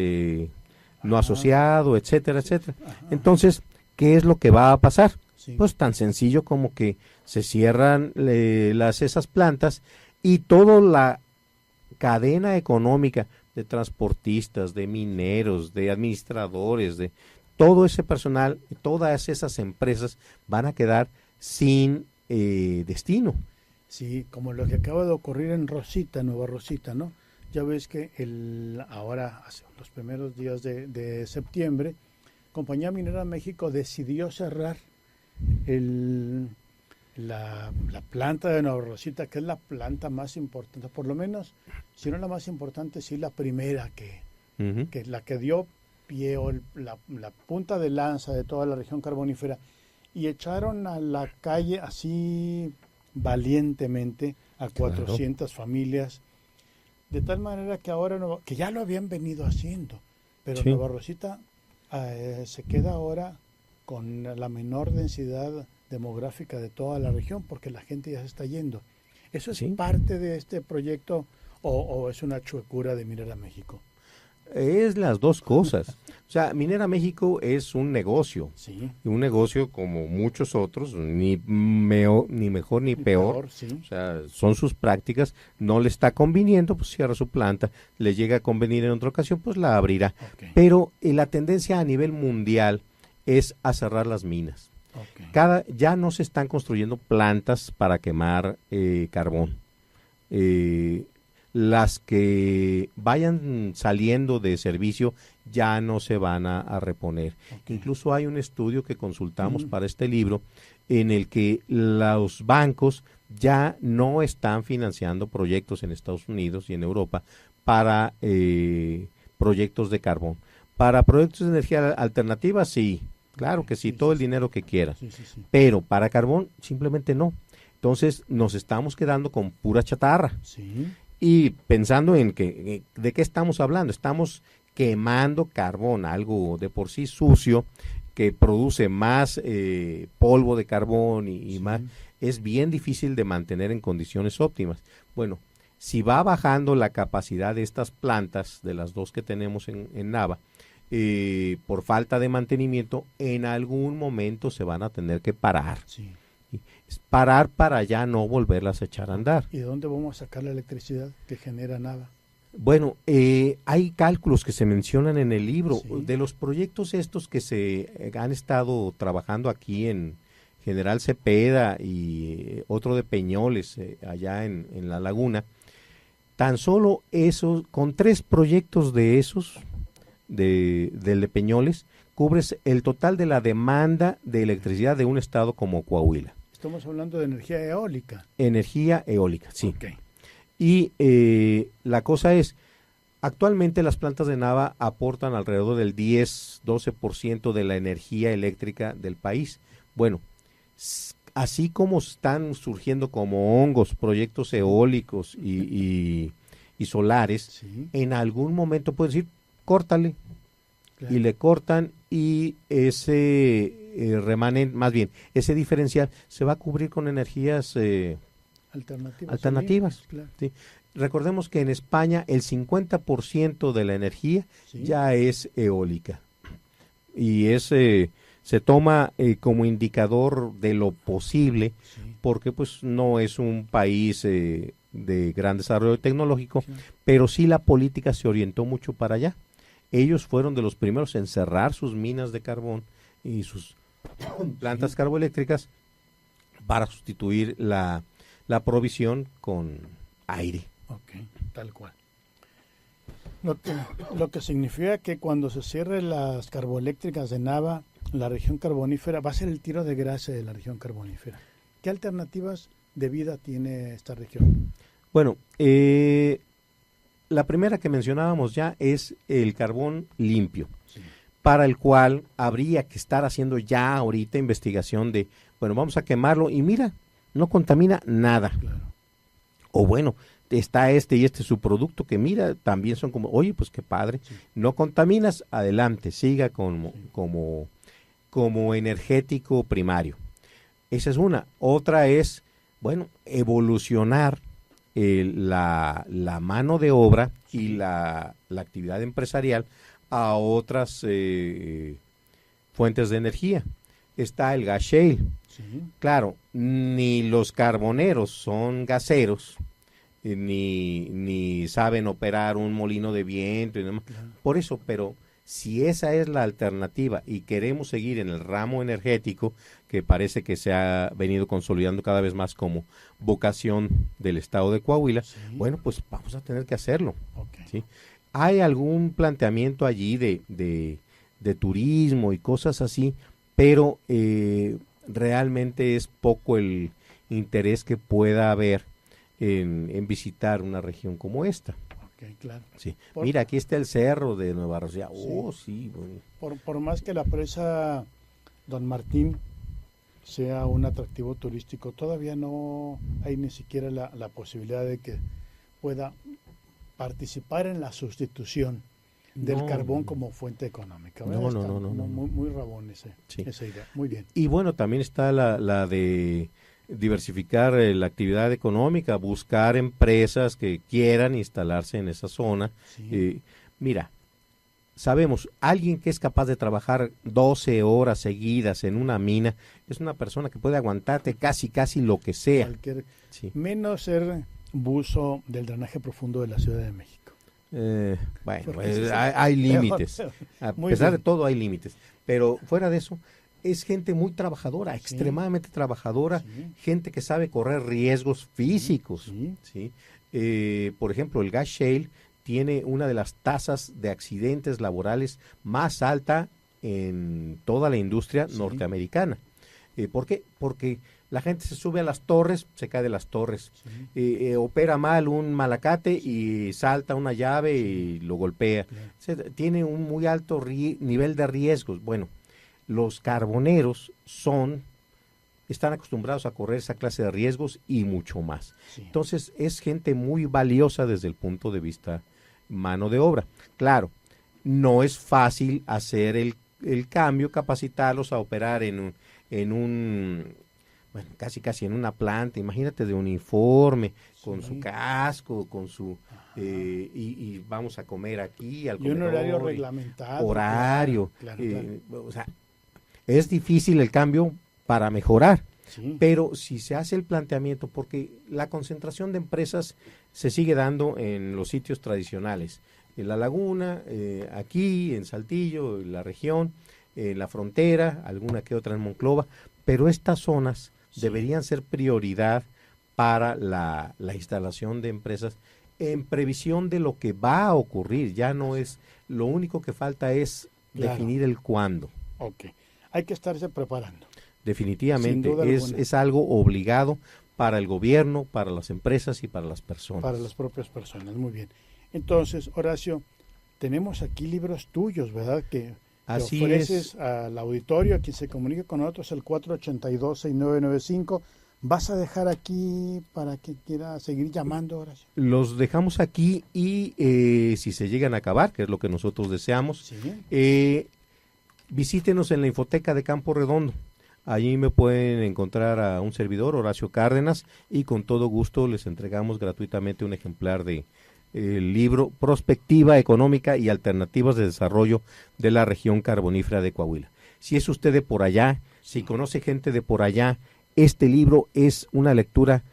no asociado, etcétera, etcétera. Ajá. Entonces, ¿qué es lo que va a pasar? Sí. Pues tan sencillo como que se cierran esas plantas y toda la cadena económica de transportistas, de mineros, de administradores, de todo ese personal, todas esas empresas van a quedar sin destino. Sí, como lo que acaba de ocurrir en Rosita, Nueva Rosita, ¿no? Ya ves que ahora, hace los primeros días de septiembre, Compañía Minera México decidió cerrar la planta de Nueva Rosita, que es la planta más importante, por lo menos, si no la más importante, sí la primera que la que dio pie, o la punta de lanza de toda la región carbonífera, y echaron a la calle así valientemente a 400 familias, de tal manera que ahora, que ya lo habían venido haciendo, pero sí. Nueva Rosita se queda ahora con la menor densidad demográfica de toda la región, porque la gente ya se está yendo. ¿Eso es parte de este proyecto o es una chuecura de Minera México? Es las dos cosas. O sea, Minera México es un negocio. Sí. Un negocio como muchos otros, ni mejor ni peor. Sí. O sea, son sus prácticas. No le está conviniendo, pues cierra su planta. Le llega a convenir en otra ocasión, pues la abrirá. Okay. Pero la tendencia a nivel mundial es a cerrar las minas. Okay. Ya no se están construyendo plantas para quemar carbón. Las que vayan saliendo de servicio ya no se van a reponer. Okay. Incluso hay un estudio que consultamos para este libro en el que los bancos ya no están financiando proyectos en Estados Unidos y en Europa para proyectos de carbón. Para proyectos de energía alternativa, sí, claro que sí, todo el dinero que quiera, pero para carbón simplemente no. Entonces nos estamos quedando con pura chatarra. Sí. Y pensando en que, ¿de qué estamos hablando? Estamos quemando carbón, algo de por sí sucio, que produce más polvo de carbón y más. Es bien difícil de mantener en condiciones óptimas. Bueno, si va bajando la capacidad de estas plantas, de las dos que tenemos en Nava, por falta de mantenimiento, en algún momento se van a tener que parar. Sí. Parar para ya no volverlas a echar a andar. ¿Y de dónde vamos a sacar la electricidad que genera Nava? Bueno, hay cálculos que se mencionan en el libro de los proyectos estos que se han estado trabajando aquí en General Cepeda y otro de Peñoles, allá en La Laguna. Tan solo esos, con 3 proyectos de esos, del de Peñoles, cubres el total de la demanda de electricidad de un estado como Coahuila. Estamos hablando de energía eólica. Energía eólica, sí. Okay. Y la cosa es, actualmente las plantas de Nava aportan alrededor del 10-12% de la energía eléctrica del país. Bueno, así como están surgiendo como hongos proyectos eólicos y solares, en algún momento pueden decir, córtale. Claro. Y le cortan y ese remanente, más bien, ese diferencial se va a cubrir con energías Alternativas. Sí, claro. Sí. Recordemos que en España el 50% de la energía ya es eólica y se toma como indicador de lo posible porque pues no es un país de gran desarrollo tecnológico, pero sí la política se orientó mucho para allá. Ellos fueron de los primeros en cerrar sus minas de carbón y sus plantas carboeléctricas para sustituir la provisión con aire. Ok, tal cual. Lo que significa que cuando se cierren las carboeléctricas de Nava, la región carbonífera, va a ser el tiro de gracia de la región carbonífera. ¿Qué alternativas de vida tiene esta región? Bueno, la primera que mencionábamos ya es el carbón limpio, para el cual habría que estar haciendo ya ahorita investigación de, bueno, vamos a quemarlo y mira, no contamina nada. Claro. O bueno, está este y este subproducto que mira, también son como, oye, pues qué padre, no contaminas, adelante, siga como energético primario. Esa es una. Otra es, bueno, evolucionar la mano de obra y la actividad empresarial a otras fuentes de energía. Está el gas shale. Claro, ni los carboneros son gaseros, ni saben operar un molino de viento y demás. Por eso, pero si esa es la alternativa y queremos seguir en el ramo energético, que parece que se ha venido consolidando cada vez más como vocación del estado de Coahuila, bueno, pues vamos a tener que hacerlo. ¿Sí? Hay algún planteamiento allí de turismo y cosas así, pero realmente es poco el interés que pueda haber en visitar una región como esta. Okay, claro. Sí. Mira, aquí está el cerro de Nueva Rosilla. Oh, sí. Bueno. Por más que la presa Don Martín sea un atractivo turístico, todavía no hay ni siquiera la posibilidad de que pueda participar en la sustitución del carbón como fuente económica. No. Muy rabón esa idea. Muy bien. Y bueno, también está la de diversificar la actividad económica, buscar empresas que quieran instalarse en esa zona. Mira, sabemos, alguien que es capaz de trabajar 12 horas seguidas en una mina, es una persona que puede aguantarte casi lo que sea. Menos ser buzo del drenaje profundo de la Ciudad de México. Bueno, hay límites. A pesar de todo hay límites. Pero fuera de eso, es gente muy trabajadora, extremadamente trabajadora, gente que sabe correr riesgos físicos. Por ejemplo, el gas shale tiene una de las tasas de accidentes laborales más alta en toda la industria norteamericana. ¿Por qué? Porque la gente se sube a las torres, se cae de las torres, opera mal un malacate y salta una llave y lo golpea. Tiene un muy alto nivel de riesgos. Bueno, los carboneros están acostumbrados a correr esa clase de riesgos y mucho más. Entonces es gente muy valiosa desde el punto de vista mano de obra. Claro, no es fácil hacer el cambio, capacitarlos a operar en un bueno, casi en una planta, imagínate, de uniforme, con su casco, con su y vamos a comer aquí al comedor, y un horario reglamentado. Horario. Claro. O sea, es difícil el cambio para mejorar, pero si se hace el planteamiento, porque la concentración de empresas se sigue dando en los sitios tradicionales, en La Laguna, aquí, en Saltillo, en la región, en la frontera, alguna que otra en Monclova, pero estas zonas deberían ser prioridad para la instalación de empresas en previsión de lo que va a ocurrir. Ya no es, lo único que falta es definir el cuándo. Ok, hay que estarse preparando. Definitivamente, es algo obligado para el gobierno, para las empresas y para las personas. Para las propias personas, muy bien. Entonces, Horacio, tenemos aquí libros tuyos, ¿verdad? Que Así ofreces es. Al auditorio, a quien se comunique con nosotros, el 482-6995. ¿Vas a dejar aquí para que quiera seguir llamando, Horacio? Los dejamos aquí y si se llegan a acabar, que es lo que nosotros deseamos, visítenos en la Infoteca de Campo Redondo. Allí me pueden encontrar a un servidor, Horacio Cárdenas, y con todo gusto les entregamos gratuitamente un ejemplar de el libro Prospectiva Económica y Alternativas de Desarrollo de la Región Carbonífera de Coahuila. Si es usted de por allá, si conoce gente de por allá, este libro es una lectura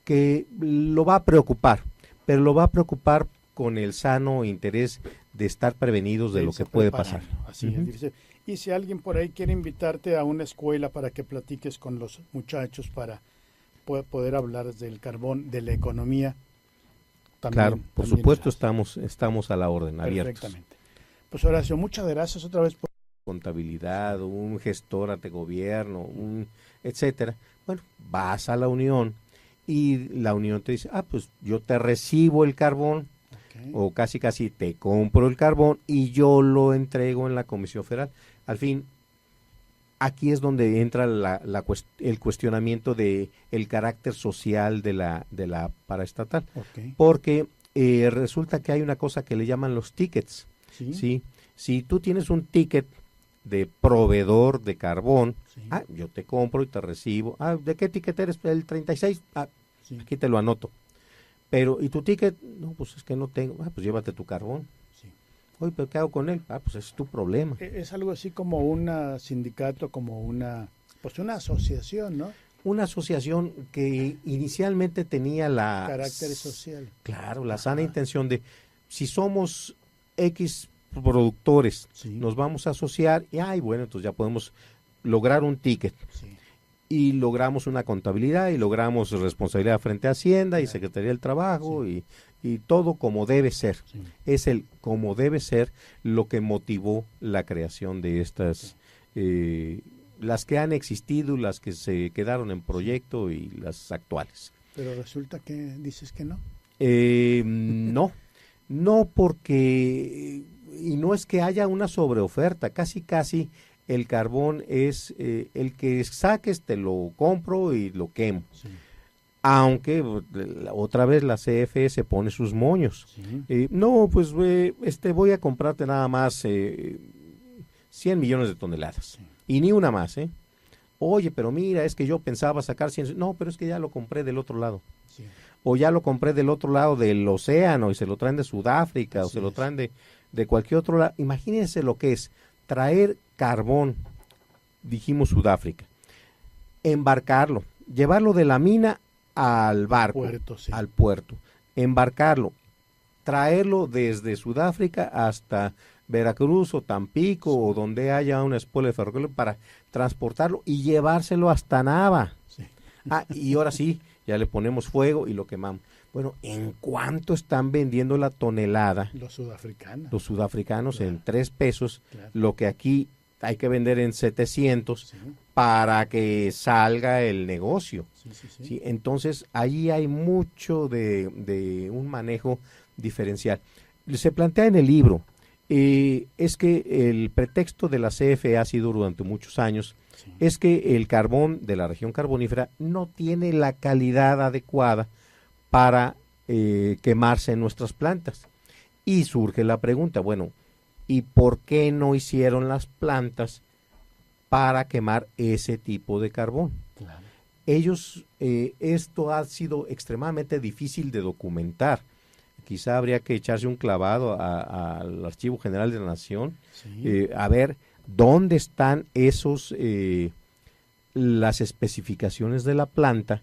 que lo va a preocupar, pero lo va a preocupar con el sano interés de estar prevenidos de lo que puede pasar. Así es, dice. Y si alguien por ahí quiere invitarte a una escuela para que platiques con los muchachos para poder hablar del carbón, de la economía, también, claro, por supuesto estamos a la orden, abiertos. Perfectamente. Pues Horacio, muchas gracias otra vez por contabilidad, un gestor ante gobierno, etcétera. Bueno, vas a la Unión y la Unión te dice, pues yo te recibo el carbón, o casi te compro el carbón y yo lo entrego en la Comisión Federal. Al fin, aquí es donde entra el cuestionamiento de el carácter social de la paraestatal, porque resulta que hay una cosa que le llaman los tickets. ¿Sí? Si tú tienes un ticket de proveedor de carbón, yo te compro y te recibo. ¿De qué ticket eres? El 36. Aquí te lo anoto. Pero, ¿y tu ticket? No, pues es que no tengo. Pues llévate tu carbón. Oye, ¿pero qué hago con él? Pues es tu problema. Es algo así como un sindicato, como una asociación, ¿no? Una asociación que inicialmente tenía carácter social. Claro, la sana intención de, si somos X productores, nos vamos a asociar y, bueno, entonces ya podemos lograr un ticket. Y logramos una contabilidad y logramos responsabilidad frente a Hacienda y Secretaría del Trabajo y todo como debe ser. Es el como debe ser lo que motivó la creación de estas, las que han existido, las que se quedaron en proyecto y las actuales. Pero resulta que dices que no. No porque, y no es que haya una sobreoferta, casi el carbón es el que saques, te lo compro y lo quemo. Aunque otra vez la CFE se pone sus moños. Voy a comprarte nada más 100 millones de toneladas. Y ni una más, Oye, pero mira, es que yo pensaba sacar 100. No, pero es que ya lo compré del otro lado. O ya lo compré del otro lado del océano y se lo traen de Sudáfrica o se lo traen de cualquier otro lado. Imagínense lo que es traer carbón, dijimos Sudáfrica, embarcarlo, llevarlo de la mina al barco, al puerto, embarcarlo, traerlo desde Sudáfrica hasta Veracruz o Tampico o donde haya una espuela de ferrocarril para transportarlo y llevárselo hasta Nava. Y ahora sí, ya le ponemos fuego y lo quemamos. Bueno, ¿en cuánto están vendiendo la tonelada? Los sudafricanos en 3 pesos, lo que aquí hay que vender en 700 para que salga el negocio. Entonces, ahí hay mucho de un manejo diferencial. Se plantea en el libro, es que el pretexto de la CFE ha sido durante muchos años, es que el carbón de la región carbonífera no tiene la calidad adecuada para quemarse en nuestras plantas. Y surge la pregunta, bueno, ¿y por qué no hicieron las plantas para quemar ese tipo de carbón? Ellos, esto ha sido extremadamente difícil de documentar. Quizá habría que echarse un clavado al Archivo General de la Nación, a ver dónde están las especificaciones de la planta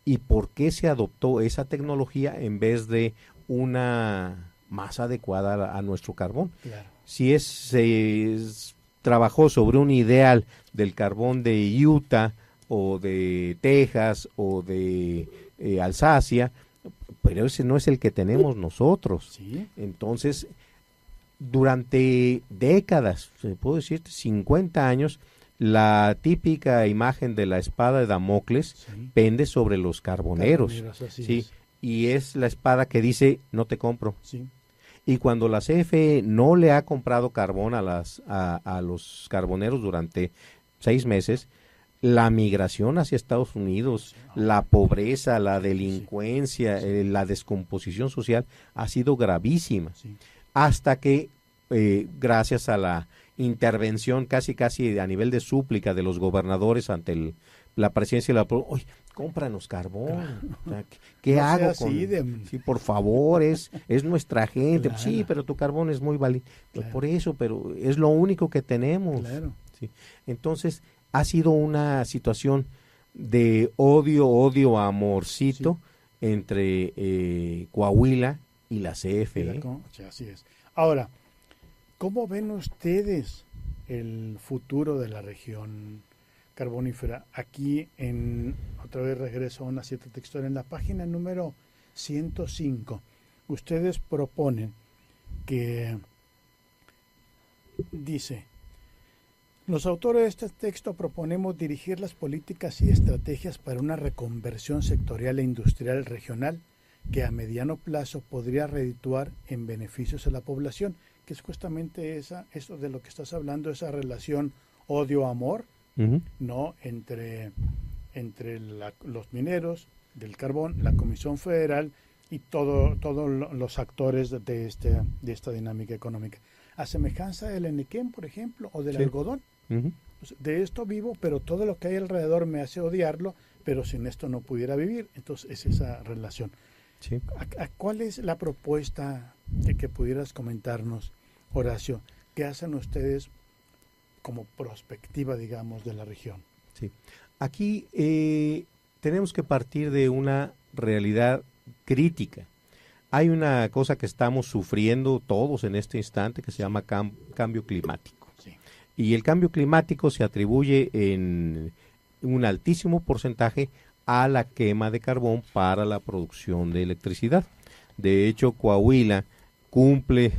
y por qué se adoptó esa tecnología en vez de una más adecuada a nuestro carbón. Si se trabajó sobre un ideal del carbón de Utah o de Texas o de Alsacia, pero ese no es el que tenemos nosotros. Entonces, durante décadas, se puede decir 50 años, la típica imagen de la espada de Damocles pende sobre los carboneros. Y es la espada que dice, no te compro. Y cuando la CFE no le ha comprado carbón a los carboneros durante 6 meses, la migración hacia Estados Unidos, la pobreza, la delincuencia, la descomposición social ha sido gravísima. Hasta que, gracias a la intervención casi a nivel de súplica de los gobernadores ante la presidencia de la oye, cómpranos carbón. O sea, ¿qué No hago sea así sí, por favor, es nuestra gente. Claro. Sí, pero tu carbón es muy válido. Claro. Por eso, pero es lo único que tenemos. Claro. Sí. Entonces, ha sido una situación de odio, amorcito entre Coahuila y la CFE. Sí, así es. Ahora, ¿cómo ven ustedes el futuro de la región carbonífera? Aquí, otra vez regreso a una cita textual, en la página número 105, ustedes proponen que dice: los autores de este texto proponemos dirigir las políticas y estrategias para una reconversión sectorial e industrial regional que a mediano plazo podría redituar en beneficios a la población, que es justamente eso de lo que estás hablando, esa relación odio-amor, ¿no? Entre los mineros del carbón, la Comisión Federal y todos los actores de esta dinámica económica. A semejanza del Enequén, por ejemplo, o del algodón. De esto vivo, pero todo lo que hay alrededor me hace odiarlo, pero sin esto no pudiera vivir. Entonces es esa relación. Sí. ¿Cuál es la propuesta que pudieras comentarnos, Horacio? ¿Qué hacen ustedes como prospectiva, digamos, de la región? Sí. Aquí tenemos que partir de una realidad crítica. Hay una cosa que estamos sufriendo todos en este instante que se llama cambio climático. Sí. Y el cambio climático se atribuye en un altísimo porcentaje a la quema de carbón para la producción de electricidad. De hecho, Coahuila cumple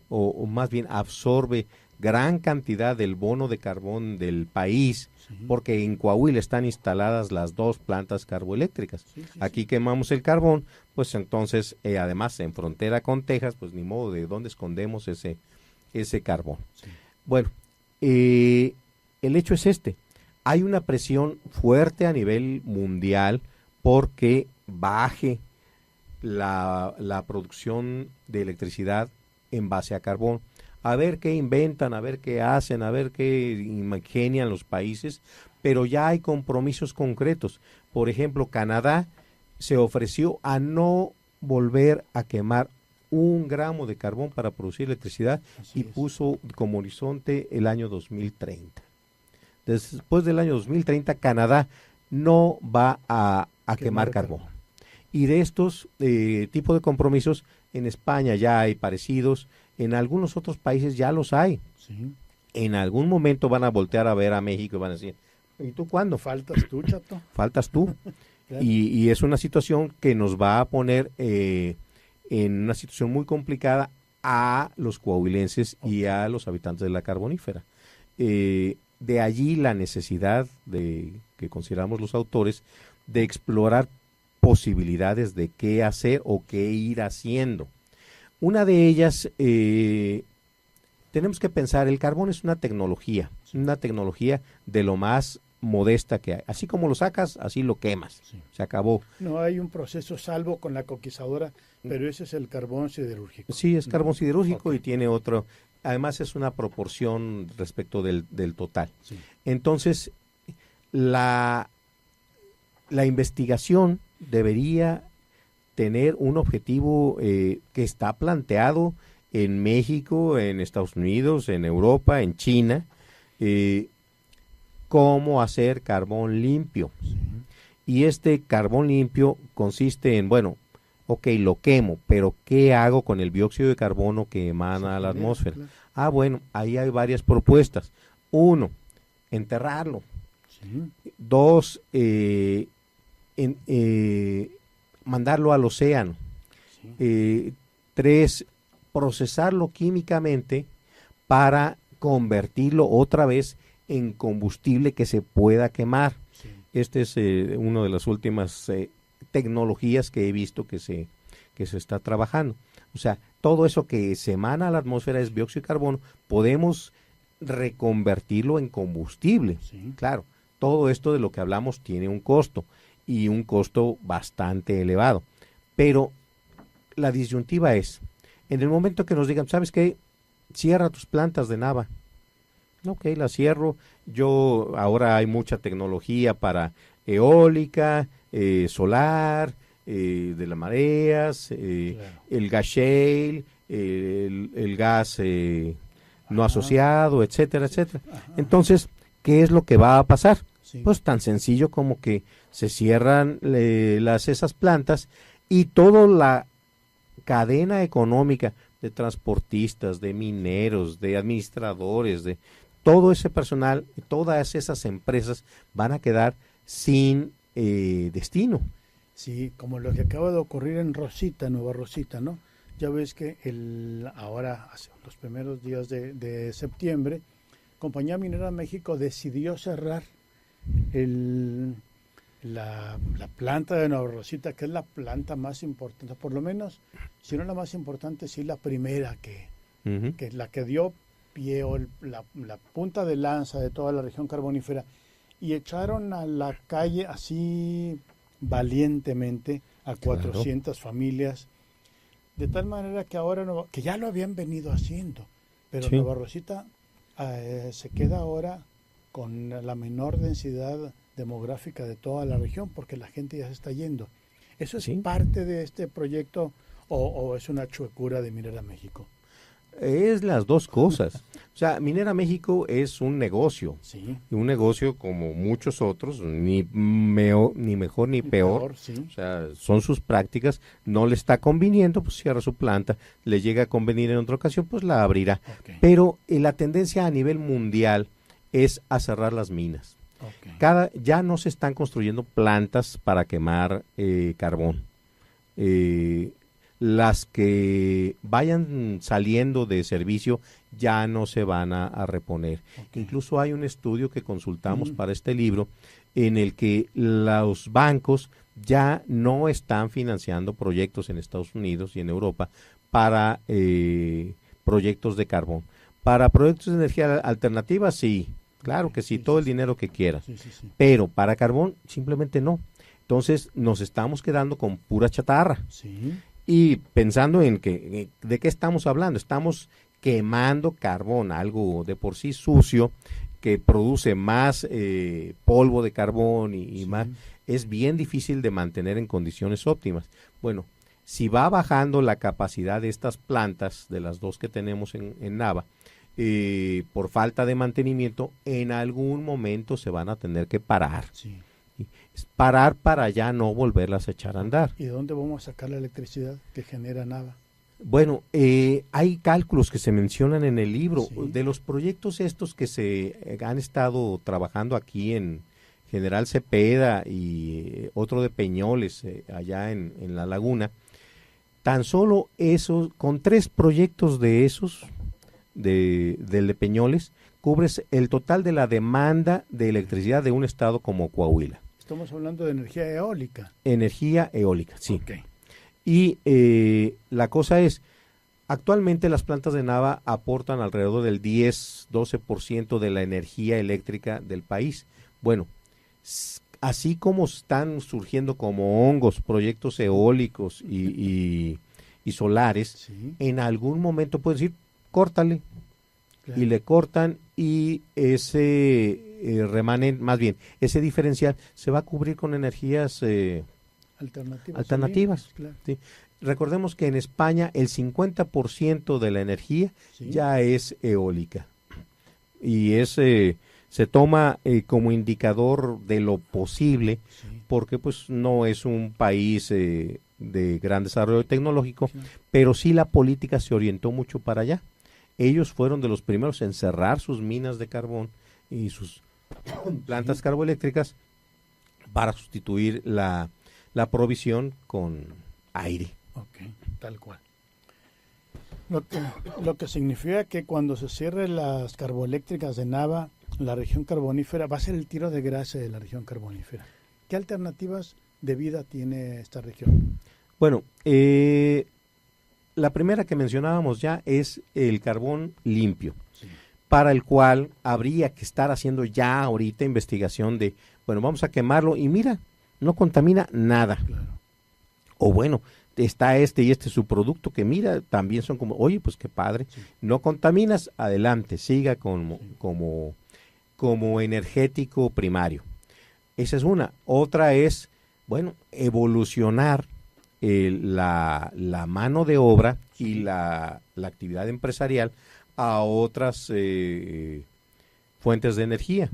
o más bien absorbe gran cantidad del bono de carbón del país, porque en Coahuila están instaladas las 2 plantas carboeléctricas. Aquí quemamos el carbón, pues entonces, además en frontera con Texas, pues ni modo de dónde escondemos ese carbón. Sí. Bueno, el hecho es este. Hay una presión fuerte a nivel mundial porque baje la producción de electricidad en base a carbón. A ver qué inventan, a ver qué hacen, a ver qué ingenian los países, pero ya hay compromisos concretos. Por ejemplo, Canadá se ofreció a no volver a quemar 1 gramo de carbón para producir electricidad y puso como horizonte el año 2030. Después del año 2030, Canadá no va a quemar carbón. Y de estos tipos de compromisos, en España ya hay parecidos, en algunos otros países ya los hay. Sí. En algún momento van a voltear a ver a México y van a decir, ¿y tú cuándo? Faltas tú, chato. Faltas tú. Claro. Y es una situación que nos va a poner en una situación muy complicada a los coahuilenses y a los habitantes de la carbonífera. De allí la necesidad que consideramos los autores de explorar posibilidades de qué hacer o qué ir haciendo. Una de ellas, tenemos que pensar, el carbón es una tecnología de lo más modesta que hay. Así como lo sacas, así lo quemas. Sí. Se acabó. No hay un proceso salvo con la coquizadora, pero ese es el carbón siderúrgico. Sí, es carbón siderúrgico y tiene otro. Además es una proporción respecto del total. Sí. Entonces, la investigación debería tener un objetivo que está planteado en México, en Estados Unidos, en Europa, en China, cómo hacer carbón limpio. Sí. Y este carbón limpio consiste en, bueno, ok, lo quemo, pero ¿qué hago con el dióxido de carbono que emana a la atmósfera? Claro. Bueno, ahí hay varias propuestas. 1, enterrarlo. Sí. 2, mandarlo al océano. Sí. 3, procesarlo químicamente para convertirlo otra vez en combustible que se pueda quemar. Sí. Este es una de las últimas tecnologías que he visto que se está trabajando. O sea, todo eso que se emana a la atmósfera es dióxido de carbono, podemos reconvertirlo en combustible. Sí. Claro, todo esto de lo que hablamos tiene un costo y un costo bastante elevado. Pero la disyuntiva es, en el momento que nos digan, ¿sabes qué? Cierra tus plantas de Nava, Ok, la cierro. Ahora hay mucha tecnología para eólica, solar, de las mareas, el gas shale, el gas no asociado, etcétera, etcétera. Entonces, ¿qué es lo que va a pasar? Sí. Pues tan sencillo como que se cierran esas plantas y toda la cadena económica de transportistas, de mineros, de administradores, de todo ese personal, todas esas empresas van a quedar sin destino. Sí, como lo que acaba de ocurrir en Rosita, Nueva Rosita, ¿no? Ya ves que ahora, hace los primeros días de septiembre, Compañía Minera México decidió cerrar la planta de Nueva Rosita, que es la planta más importante, por lo menos, si no la más importante, sí la primera que la que dio pie o la punta de lanza de toda la región carbonífera, y echaron a la calle así valientemente a 400 familias, de tal manera que ahora, que ya lo habían venido haciendo, pero sí. Nueva Rosita se queda ahora con la menor densidad demográfica de toda la región, porque la gente ya se está yendo. ¿Eso es parte de este proyecto o es una chuecura de Minera México? Es las dos cosas. O sea, Minera México es un negocio. Sí. Un negocio como muchos otros, ni mejor ni peor. Sí. O sea, son sus prácticas. No le está conviniendo, pues cierra su planta. Le llega a convenir en otra ocasión, pues la abrirá. Okay. Pero la tendencia a nivel mundial es a cerrar las minas. Okay. Ya no se están construyendo plantas para quemar carbón. Las que vayan saliendo de servicio ya no se van a reponer. Okay. Incluso hay un estudio que consultamos para este libro en el que los bancos ya no están financiando proyectos en Estados Unidos y en Europa para proyectos de carbón. Para proyectos de energía alternativa, sí, claro que sí, todo el dinero que quiera. Sí. Pero para carbón, simplemente no. Entonces, nos estamos quedando con pura chatarra. Sí. Y pensando en ¿de qué estamos hablando? Estamos quemando carbón, algo de por sí sucio, que produce más polvo de carbón y más. Es bien difícil de mantener en condiciones óptimas. Bueno, si va bajando la capacidad de estas plantas, de las dos que tenemos en Nava, por falta de mantenimiento, en algún momento se van a tener que parar. Sí. Parar para ya no volverlas a echar a andar. ¿Y de dónde vamos a sacar la electricidad que genera Nava? Bueno, hay cálculos que se mencionan en el libro. Sí. De los proyectos estos que se han estado trabajando aquí en General Cepeda y otro de Peñoles, allá en La Laguna, tan solo esos, con 3 proyectos de esos, del de Peñoles, cubres el total de la demanda de electricidad de un estado como Coahuila. Estamos hablando de energía eólica. Energía eólica, sí. Okay. Y la cosa es, actualmente las plantas de Nava aportan alrededor del 10-12% de la energía eléctrica del país. Bueno, así como están surgiendo como hongos proyectos eólicos y solares, sí. En algún momento puedes decir, córtale. Claro. Y le cortan y ese remanente, más bien, ese diferencial se va a cubrir con energías alternativas. Sí, claro. ¿Sí? Recordemos que en España el 50% de la energía ya es eólica y se toma como indicador de lo posible porque pues no es un país de gran desarrollo tecnológico, pero sí la política se orientó mucho para allá. Ellos fueron de los primeros en cerrar sus minas de carbón y sus plantas carboeléctricas para sustituir la provisión con aire. Ok, tal cual. Lo que significa que cuando se cierren las carboeléctricas de Nava, la región carbonífera va a ser el tiro de gracia de la región carbonífera. ¿Qué alternativas de vida tiene esta región? Bueno, la primera que mencionábamos ya es el carbón limpio, para el cual habría que estar haciendo ya ahorita investigación de, bueno, vamos a quemarlo y mira, no contamina nada. Claro. O bueno, está y este subproducto que mira, también son como, oye, pues qué padre, no contaminas, adelante, siga como energético primario. Esa es una. Otra es, bueno, evolucionar la mano de obra y la actividad empresarial a otras fuentes de energía.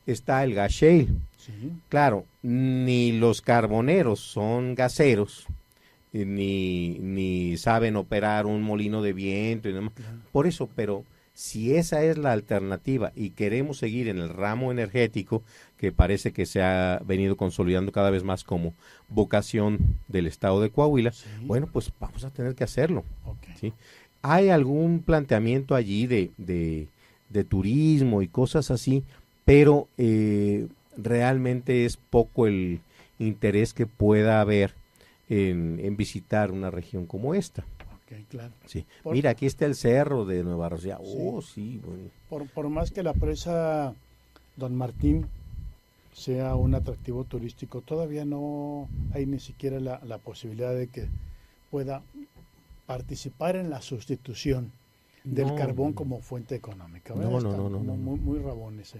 Está el gas shale. Claro, ni los carboneros son gaseros, ni saben operar un molino de viento y demás. Por eso, pero si esa es la alternativa y queremos seguir en el ramo energético, que parece que se ha venido consolidando cada vez más como vocación del estado de Coahuila, bueno, pues vamos a tener que hacerlo. ¿Sí? Hay algún planteamiento allí de turismo y cosas así, pero realmente es poco el interés que pueda haber en visitar una región como esta. Claro. Sí. Mira, aquí está el cerro de Nueva Rosilla. Bueno. Por más que la presa Don Martín sea un atractivo turístico, todavía no hay ni siquiera la posibilidad de que pueda participar en la sustitución del carbón como fuente económica. No. Muy rabón esa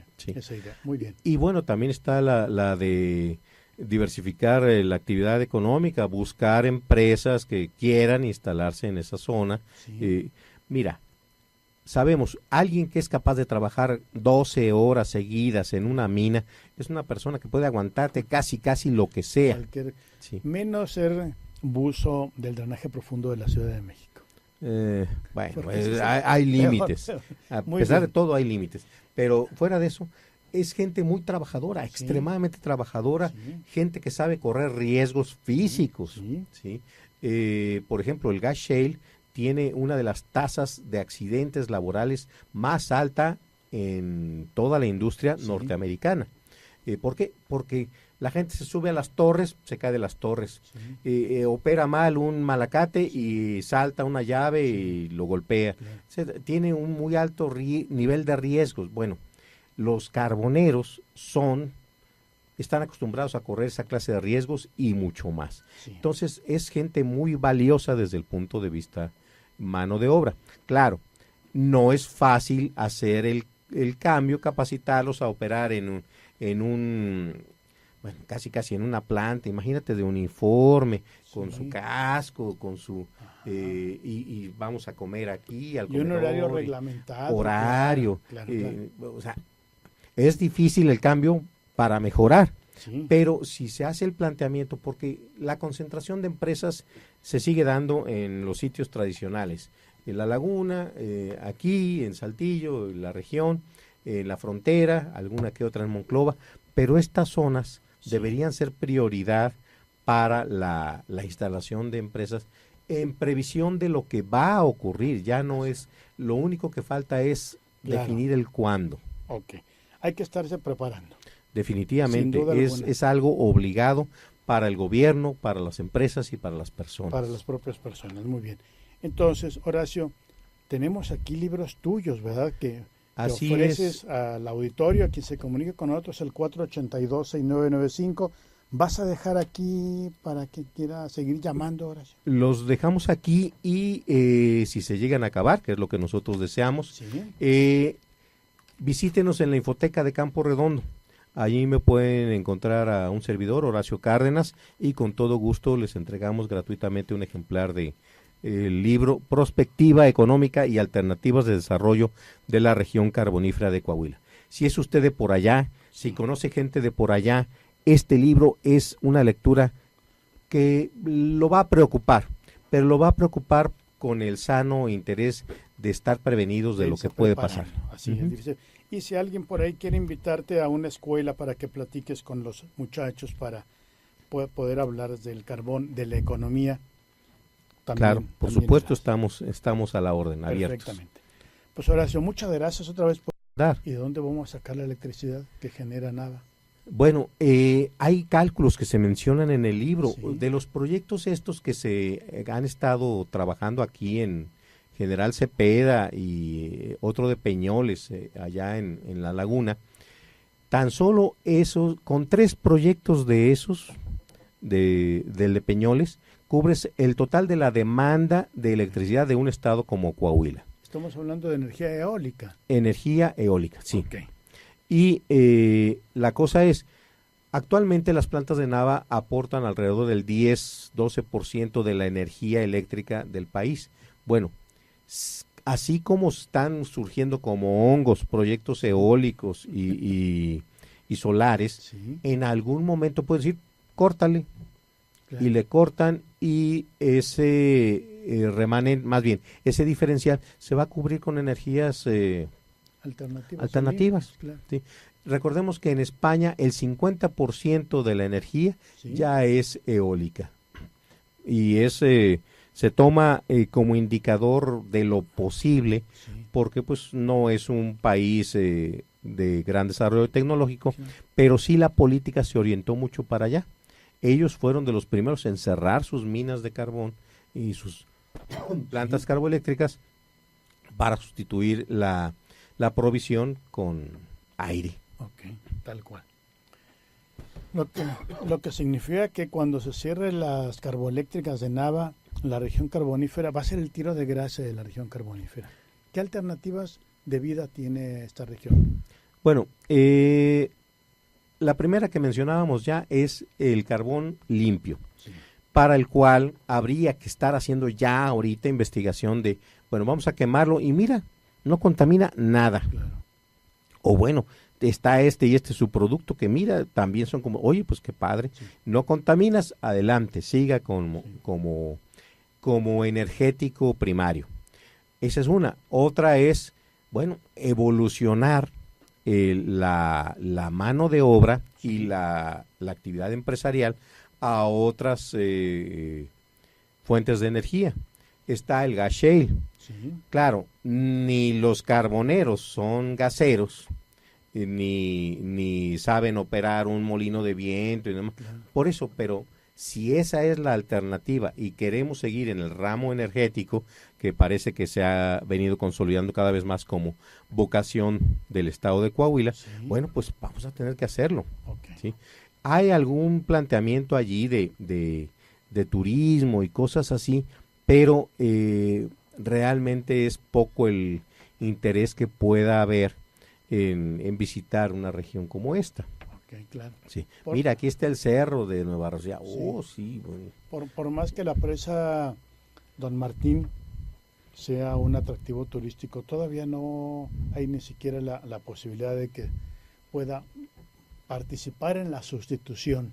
idea. Muy bien. Y bueno, también está la de diversificar la actividad económica, buscar empresas que quieran instalarse en esa zona. Mira, sabemos, alguien que es capaz de trabajar 12 horas seguidas en una mina, es una persona que puede aguantarte casi lo que sea. Menos ser buzo del drenaje profundo de la Ciudad de México. Hay límites. A pesar de todo hay límites. Pero fuera de eso, es gente muy trabajadora, extremadamente trabajadora, gente que sabe correr riesgos físicos. Por ejemplo, el gas shale tiene una de las tasas de accidentes laborales más alta en toda la industria norteamericana. ¿Por qué? Porque la gente se sube a las torres, se cae de las torres, opera mal un malacate y salta una llave y lo golpea. Tiene un muy alto nivel de riesgos. Bueno, los carboneros están acostumbrados a correr esa clase de riesgos y mucho más. Entonces es gente muy valiosa desde el punto de vista mano de obra. Claro, no es fácil hacer el cambio, capacitarlos a operar en un casi en una planta, imagínate, de uniforme, con su casco, con su y vamos a comer aquí al comedor, y un horario reglamentado. Horario. Claro. O sea, es difícil el cambio para mejorar, pero si se hace el planteamiento, porque la concentración de empresas se sigue dando en los sitios tradicionales, en La Laguna, aquí, en Saltillo, en la región, en la frontera, alguna que otra en Monclova, pero estas zonas deberían ser prioridad para la instalación de empresas en previsión de lo que va a ocurrir. Ya no es, lo único que falta es definir el cuándo. Hay que estarse preparando. Definitivamente, es algo obligado para el gobierno, para las empresas y para las personas. Para las propias personas, muy bien. Entonces, Horacio, tenemos aquí libros tuyos, ¿verdad? Que ofreces al auditorio, a quien se comunique con nosotros, el 482-6995. ¿Vas a dejar aquí para que quiera seguir llamando, Horacio? Los dejamos aquí y si se llegan a acabar, que es lo que nosotros deseamos, visítenos en la Infoteca de Campo Redondo. Allí me pueden encontrar a un servidor, Horacio Cárdenas, y con todo gusto les entregamos gratuitamente un ejemplar de el libro Prospectiva Económica y Alternativas de Desarrollo de la Región Carbonífera de Coahuila. Si es usted de por allá, si conoce gente de por allá, este libro es una lectura que lo va a preocupar, pero lo va a preocupar con el sano interés de estar prevenidos de lo que puede pasar. Así es. Y si alguien por ahí quiere invitarte a una escuela para que platiques con los muchachos para poder hablar del carbón, de la economía, claro, por supuesto estamos a la orden, abiertos. Perfectamente. Pues Horacio, muchas gracias otra vez por dar. ¿Y de dónde vamos a sacar la electricidad que genera nada? Bueno, hay cálculos que se mencionan en el libro de los proyectos estos que se han estado trabajando aquí en General Cepeda y otro de Peñoles allá en La Laguna. Tan solo esos, con 3 proyectos de esos, del de Peñoles, cubres el total de la demanda de electricidad de un estado como Coahuila. Estamos hablando de energía eólica. Energía eólica, sí. Okay. Y la cosa es, actualmente las plantas de Nava aportan alrededor del 10-12% de la energía eléctrica del país. Bueno, así como están surgiendo como hongos proyectos eólicos y solares, Sí. en algún momento puedes decir, córtale. Claro. Y le cortan y ese remanente, más bien, ese diferencial se va a cubrir con energías alternativas. Sí, claro. ¿sí? Recordemos que en España el 50% de la energía Sí. ya es eólica y se toma como indicador de lo posible Sí. porque pues no es un país de gran desarrollo tecnológico, Sí. pero sí la política se orientó mucho para allá. Ellos fueron de los primeros en cerrar sus minas de carbón y sus plantas carboeléctricas para sustituir la provisión con aire. Ok, tal cual. Lo que significa que cuando se cierren las carboeléctricas de Nava, la región carbonífera va a ser el tiro de gracia de la región carbonífera. ¿Qué alternativas de vida tiene esta región? Bueno, la primera que mencionábamos ya es el carbón limpio, Sí. para el cual habría que estar haciendo ya ahorita investigación de, bueno, vamos a quemarlo y mira, no contamina nada. Claro. O bueno, está este y este subproducto que mira, también son como, oye, pues qué padre, Sí. no contaminas, adelante, siga como energético primario. Esa es una. Otra es, bueno, evolucionar la mano de obra y la actividad empresarial a otras fuentes de energía. Está el gas shale. Sí. Claro, ni los carboneros son gaseros, ni saben operar un molino de viento y demás. Claro. Por eso, pero si esa es la alternativa y queremos seguir en el ramo energético, que parece que se ha venido consolidando cada vez más como vocación del estado de Coahuila, Sí. bueno, pues vamos a tener que hacerlo. Ok. ¿sí? ¿Hay algún planteamiento allí de turismo y cosas así? Pero realmente es poco el interés que pueda haber en visitar una región como esta. Ok, claro. Sí. Por- Mira, aquí está el cerro de Nueva Rocía. Sí. Oh, sí, bueno. Por más que la presa Don Martín sea un atractivo turístico, todavía no hay ni siquiera la posibilidad de que pueda participar en la sustitución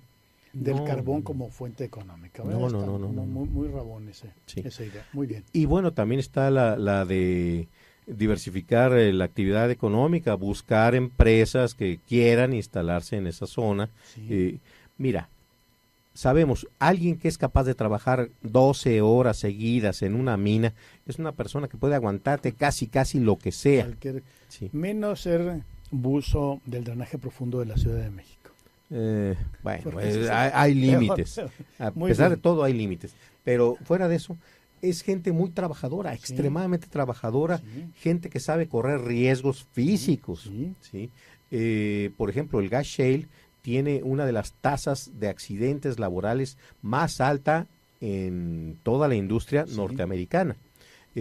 del No, carbón no. como fuente económica. No, Está no, como no. muy rabón Sí. esa idea. Muy bien. Y bueno, también está la de diversificar la actividad económica, buscar empresas que quieran instalarse en esa zona. Sí. Mira, sabemos, alguien que es capaz de trabajar 12 horas seguidas en una mina, es una persona que puede aguantarte casi lo que sea. Cualquier- Sí. menos ser buzo del drenaje profundo de la Ciudad de México. Bueno, Porque eso es hay peor. límites. A Muy pesar bien. de todo hay límites. Pero fuera de eso, es gente muy trabajadora, Sí. extremadamente trabajadora, Sí. gente que sabe correr riesgos físicos. Sí. ¿sí? Por ejemplo, el gas shale tiene una de las tasas de accidentes laborales más alta en toda la industria Sí. norteamericana.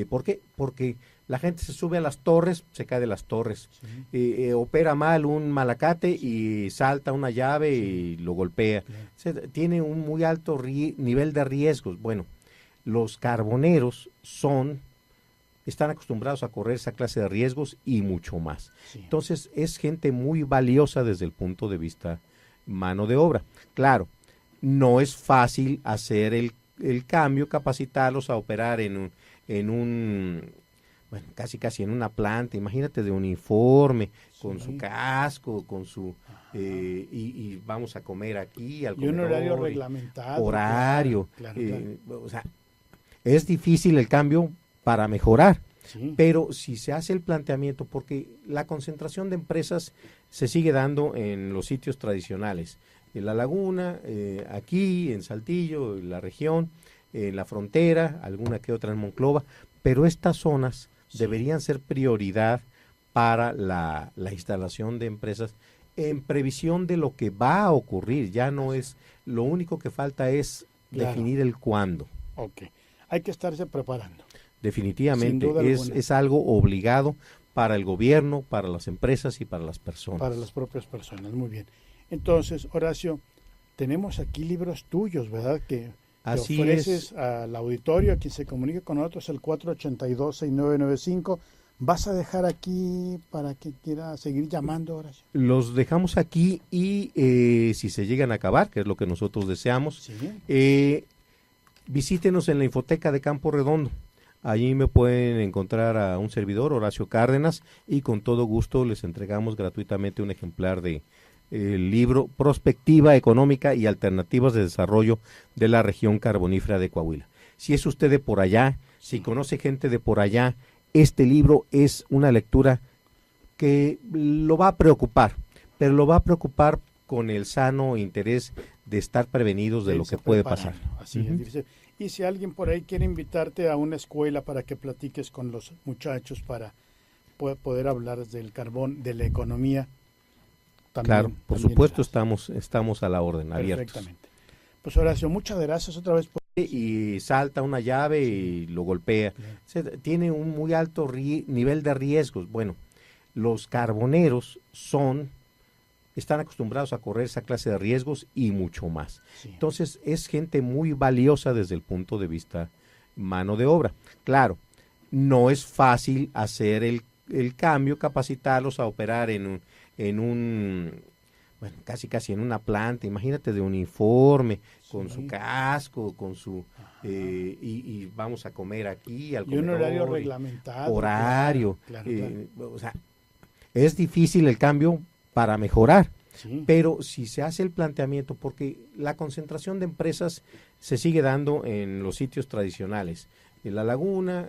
¿Por qué? Porque la gente se sube a las torres, se cae de las torres, Sí. opera mal un malacate y salta una llave y lo golpea. Claro. Tiene un muy alto nivel de riesgos. Bueno, los carboneros están acostumbrados a correr esa clase de riesgos y mucho más. Sí. Entonces es gente muy valiosa desde el punto de vista mano de obra. Claro, no es fácil hacer el cambio, capacitarlos a operar en un bueno, casi en una planta, imagínate de uniforme, con Sí. su casco, con su y vamos a comer aquí al Y un comedor, horario reglamentado. horario, Claro, o sea, es difícil el cambio para mejorar, Sí. pero si se hace el planteamiento, porque la concentración de empresas se sigue dando en los sitios tradicionales, en la laguna, aquí, en Saltillo, en la región, en la frontera, alguna que otra en Monclova, pero estas zonas deberían ser prioridad para la instalación de empresas en previsión de lo que va a ocurrir. Ya no es, lo único que falta es definir el cuándo. Ok, hay que estarse preparando. Definitivamente, Sin duda alguna. es algo obligado para el gobierno, para las empresas y para las personas. Para las propias personas, muy bien. Entonces, Horacio, tenemos aquí libros tuyos, ¿verdad? Que Así ofreces es. al auditorio, a quien se comunique con nosotros, el 482-6995. ¿Vas a dejar aquí para que quiera seguir llamando, Horacio? Los dejamos aquí y si se llegan a acabar, que es lo que nosotros deseamos, Sí. Visítenos en la Infoteca de Campo Redondo. Allí me pueden encontrar a un servidor, Horacio Cárdenas, y con todo gusto les entregamos gratuitamente un ejemplar de el libro Prospectiva Económica y Alternativas de Desarrollo de la Región Carbonífera de Coahuila. Si es usted de por allá, si conoce gente de por allá, este libro es una lectura que lo va a preocupar, pero lo va a preocupar con el sano interés de estar prevenidos de lo que puede pasar. Así es, dice. Y si alguien por ahí quiere invitarte a una escuela para que platiques con los muchachos para poder hablar del carbón, de la economía. También, claro, por también supuesto estamos a la orden, abiertos. Perfectamente. Pues Horacio, muchas gracias otra vez. Y salta una llave y lo golpea. Tiene un muy alto nivel de riesgos. Bueno, los carboneros están acostumbrados a correr esa clase de riesgos y mucho más. Sí. Entonces es gente muy valiosa desde el punto de vista mano de obra. Claro, no es fácil hacer el cambio, capacitarlos a operar en un bueno, casi en una planta, imagínate, de uniforme, con su casco, con su y vamos a comer aquí al comedor, un horario reglamentado. Horario. Claro. O sea, es difícil el cambio para mejorar, Sí. pero si se hace el planteamiento, porque la concentración de empresas se sigue dando en los sitios tradicionales, en La Laguna,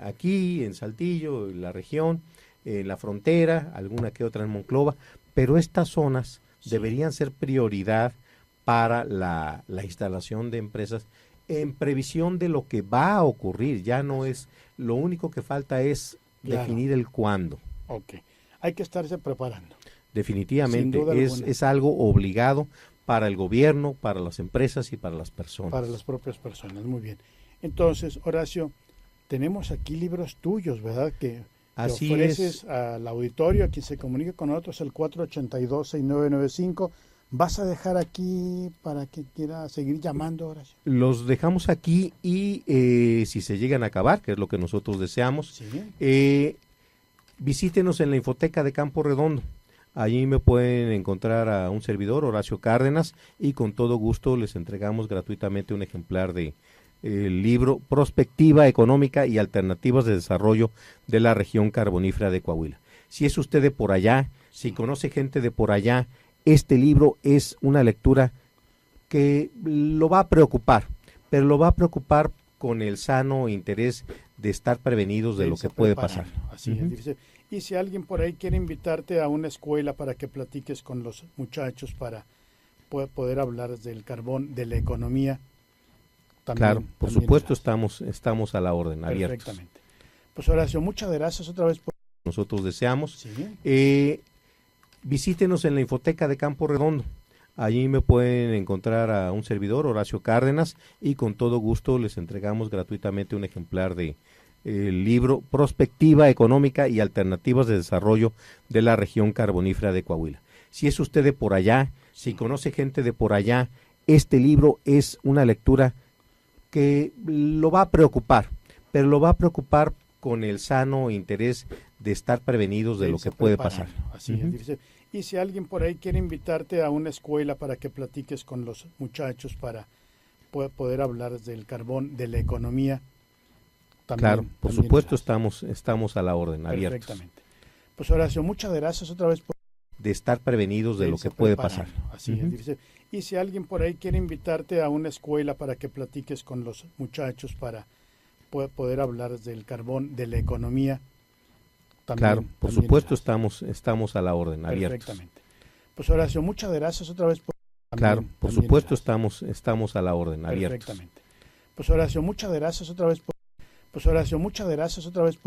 aquí, en Saltillo, en la región, en la frontera, alguna que otra en Monclova, pero estas zonas deberían ser prioridad para la instalación de empresas en previsión de lo que va a ocurrir. Ya no es, lo único que falta es definir el cuándo. Ok, hay que estarse preparando. Definitivamente, Sin duda alguna. es algo obligado para el gobierno, para las empresas y para las personas. Para las propias personas, muy bien. Entonces, Horacio, tenemos aquí libros tuyos, ¿verdad? Que Así ofreces es. al auditorio, a quien se comunique con nosotros, el 482-6995. ¿Vas a dejar aquí para que quiera seguir llamando, Horacio? Los dejamos aquí y si se llegan a acabar, que es lo que nosotros deseamos, Sí. Visítenos en la Infoteca de Campo Redondo. Allí me pueden encontrar a un servidor, Horacio Cárdenas, y con todo gusto les entregamos gratuitamente un ejemplar de el libro Prospectiva Económica y Alternativas de Desarrollo de la Región Carbonífera de Coahuila. Si es usted de por allá, si conoce gente de por allá, este libro es una lectura que lo va a preocupar, pero lo va a preocupar con el sano interés de estar prevenidos de lo que puede pasar. Así es, dice. Y si alguien por ahí quiere invitarte a una escuela para que platiques con los muchachos para poder hablar del carbón, de la economía. También, claro, por también supuesto estamos a la orden, abiertos. Perfectamente. Pues Horacio, muchas gracias otra vez. Nosotros deseamos. Sí. Visítenos en la Infoteca de Campo Redondo. Allí me pueden encontrar a un servidor, Horacio Cárdenas, y con todo gusto les entregamos gratuitamente un ejemplar de el libro Prospectiva Económica y Alternativas de Desarrollo de la Región Carbonífera de Coahuila. Si es usted de por allá, si conoce gente de por allá, este libro es una lectura que lo va a preocupar, pero lo va a preocupar con el sano interés de estar prevenidos de lo que puede pasar. Así es, dice. Y si alguien por ahí quiere invitarte a una escuela para que platiques con los muchachos para poder hablar del carbón, de la economía. También, claro, por también supuesto estamos a la orden, abiertos. Perfectamente. Pues Horacio, muchas gracias otra vez de estar prevenidos de lo que puede pasar. Así es, dice. Y si alguien por ahí quiere invitarte a una escuela para que platiques con los muchachos para poder hablar del carbón, de la economía. También, claro, por también supuesto estamos a la orden, abiertos. Perfectamente. Pues Horacio, muchas gracias otra vez. Claro, por supuesto estamos a la orden, abiertos. Perfectamente. Pues Horacio, muchas gracias otra vez. Pues Horacio, muchas gracias otra vez.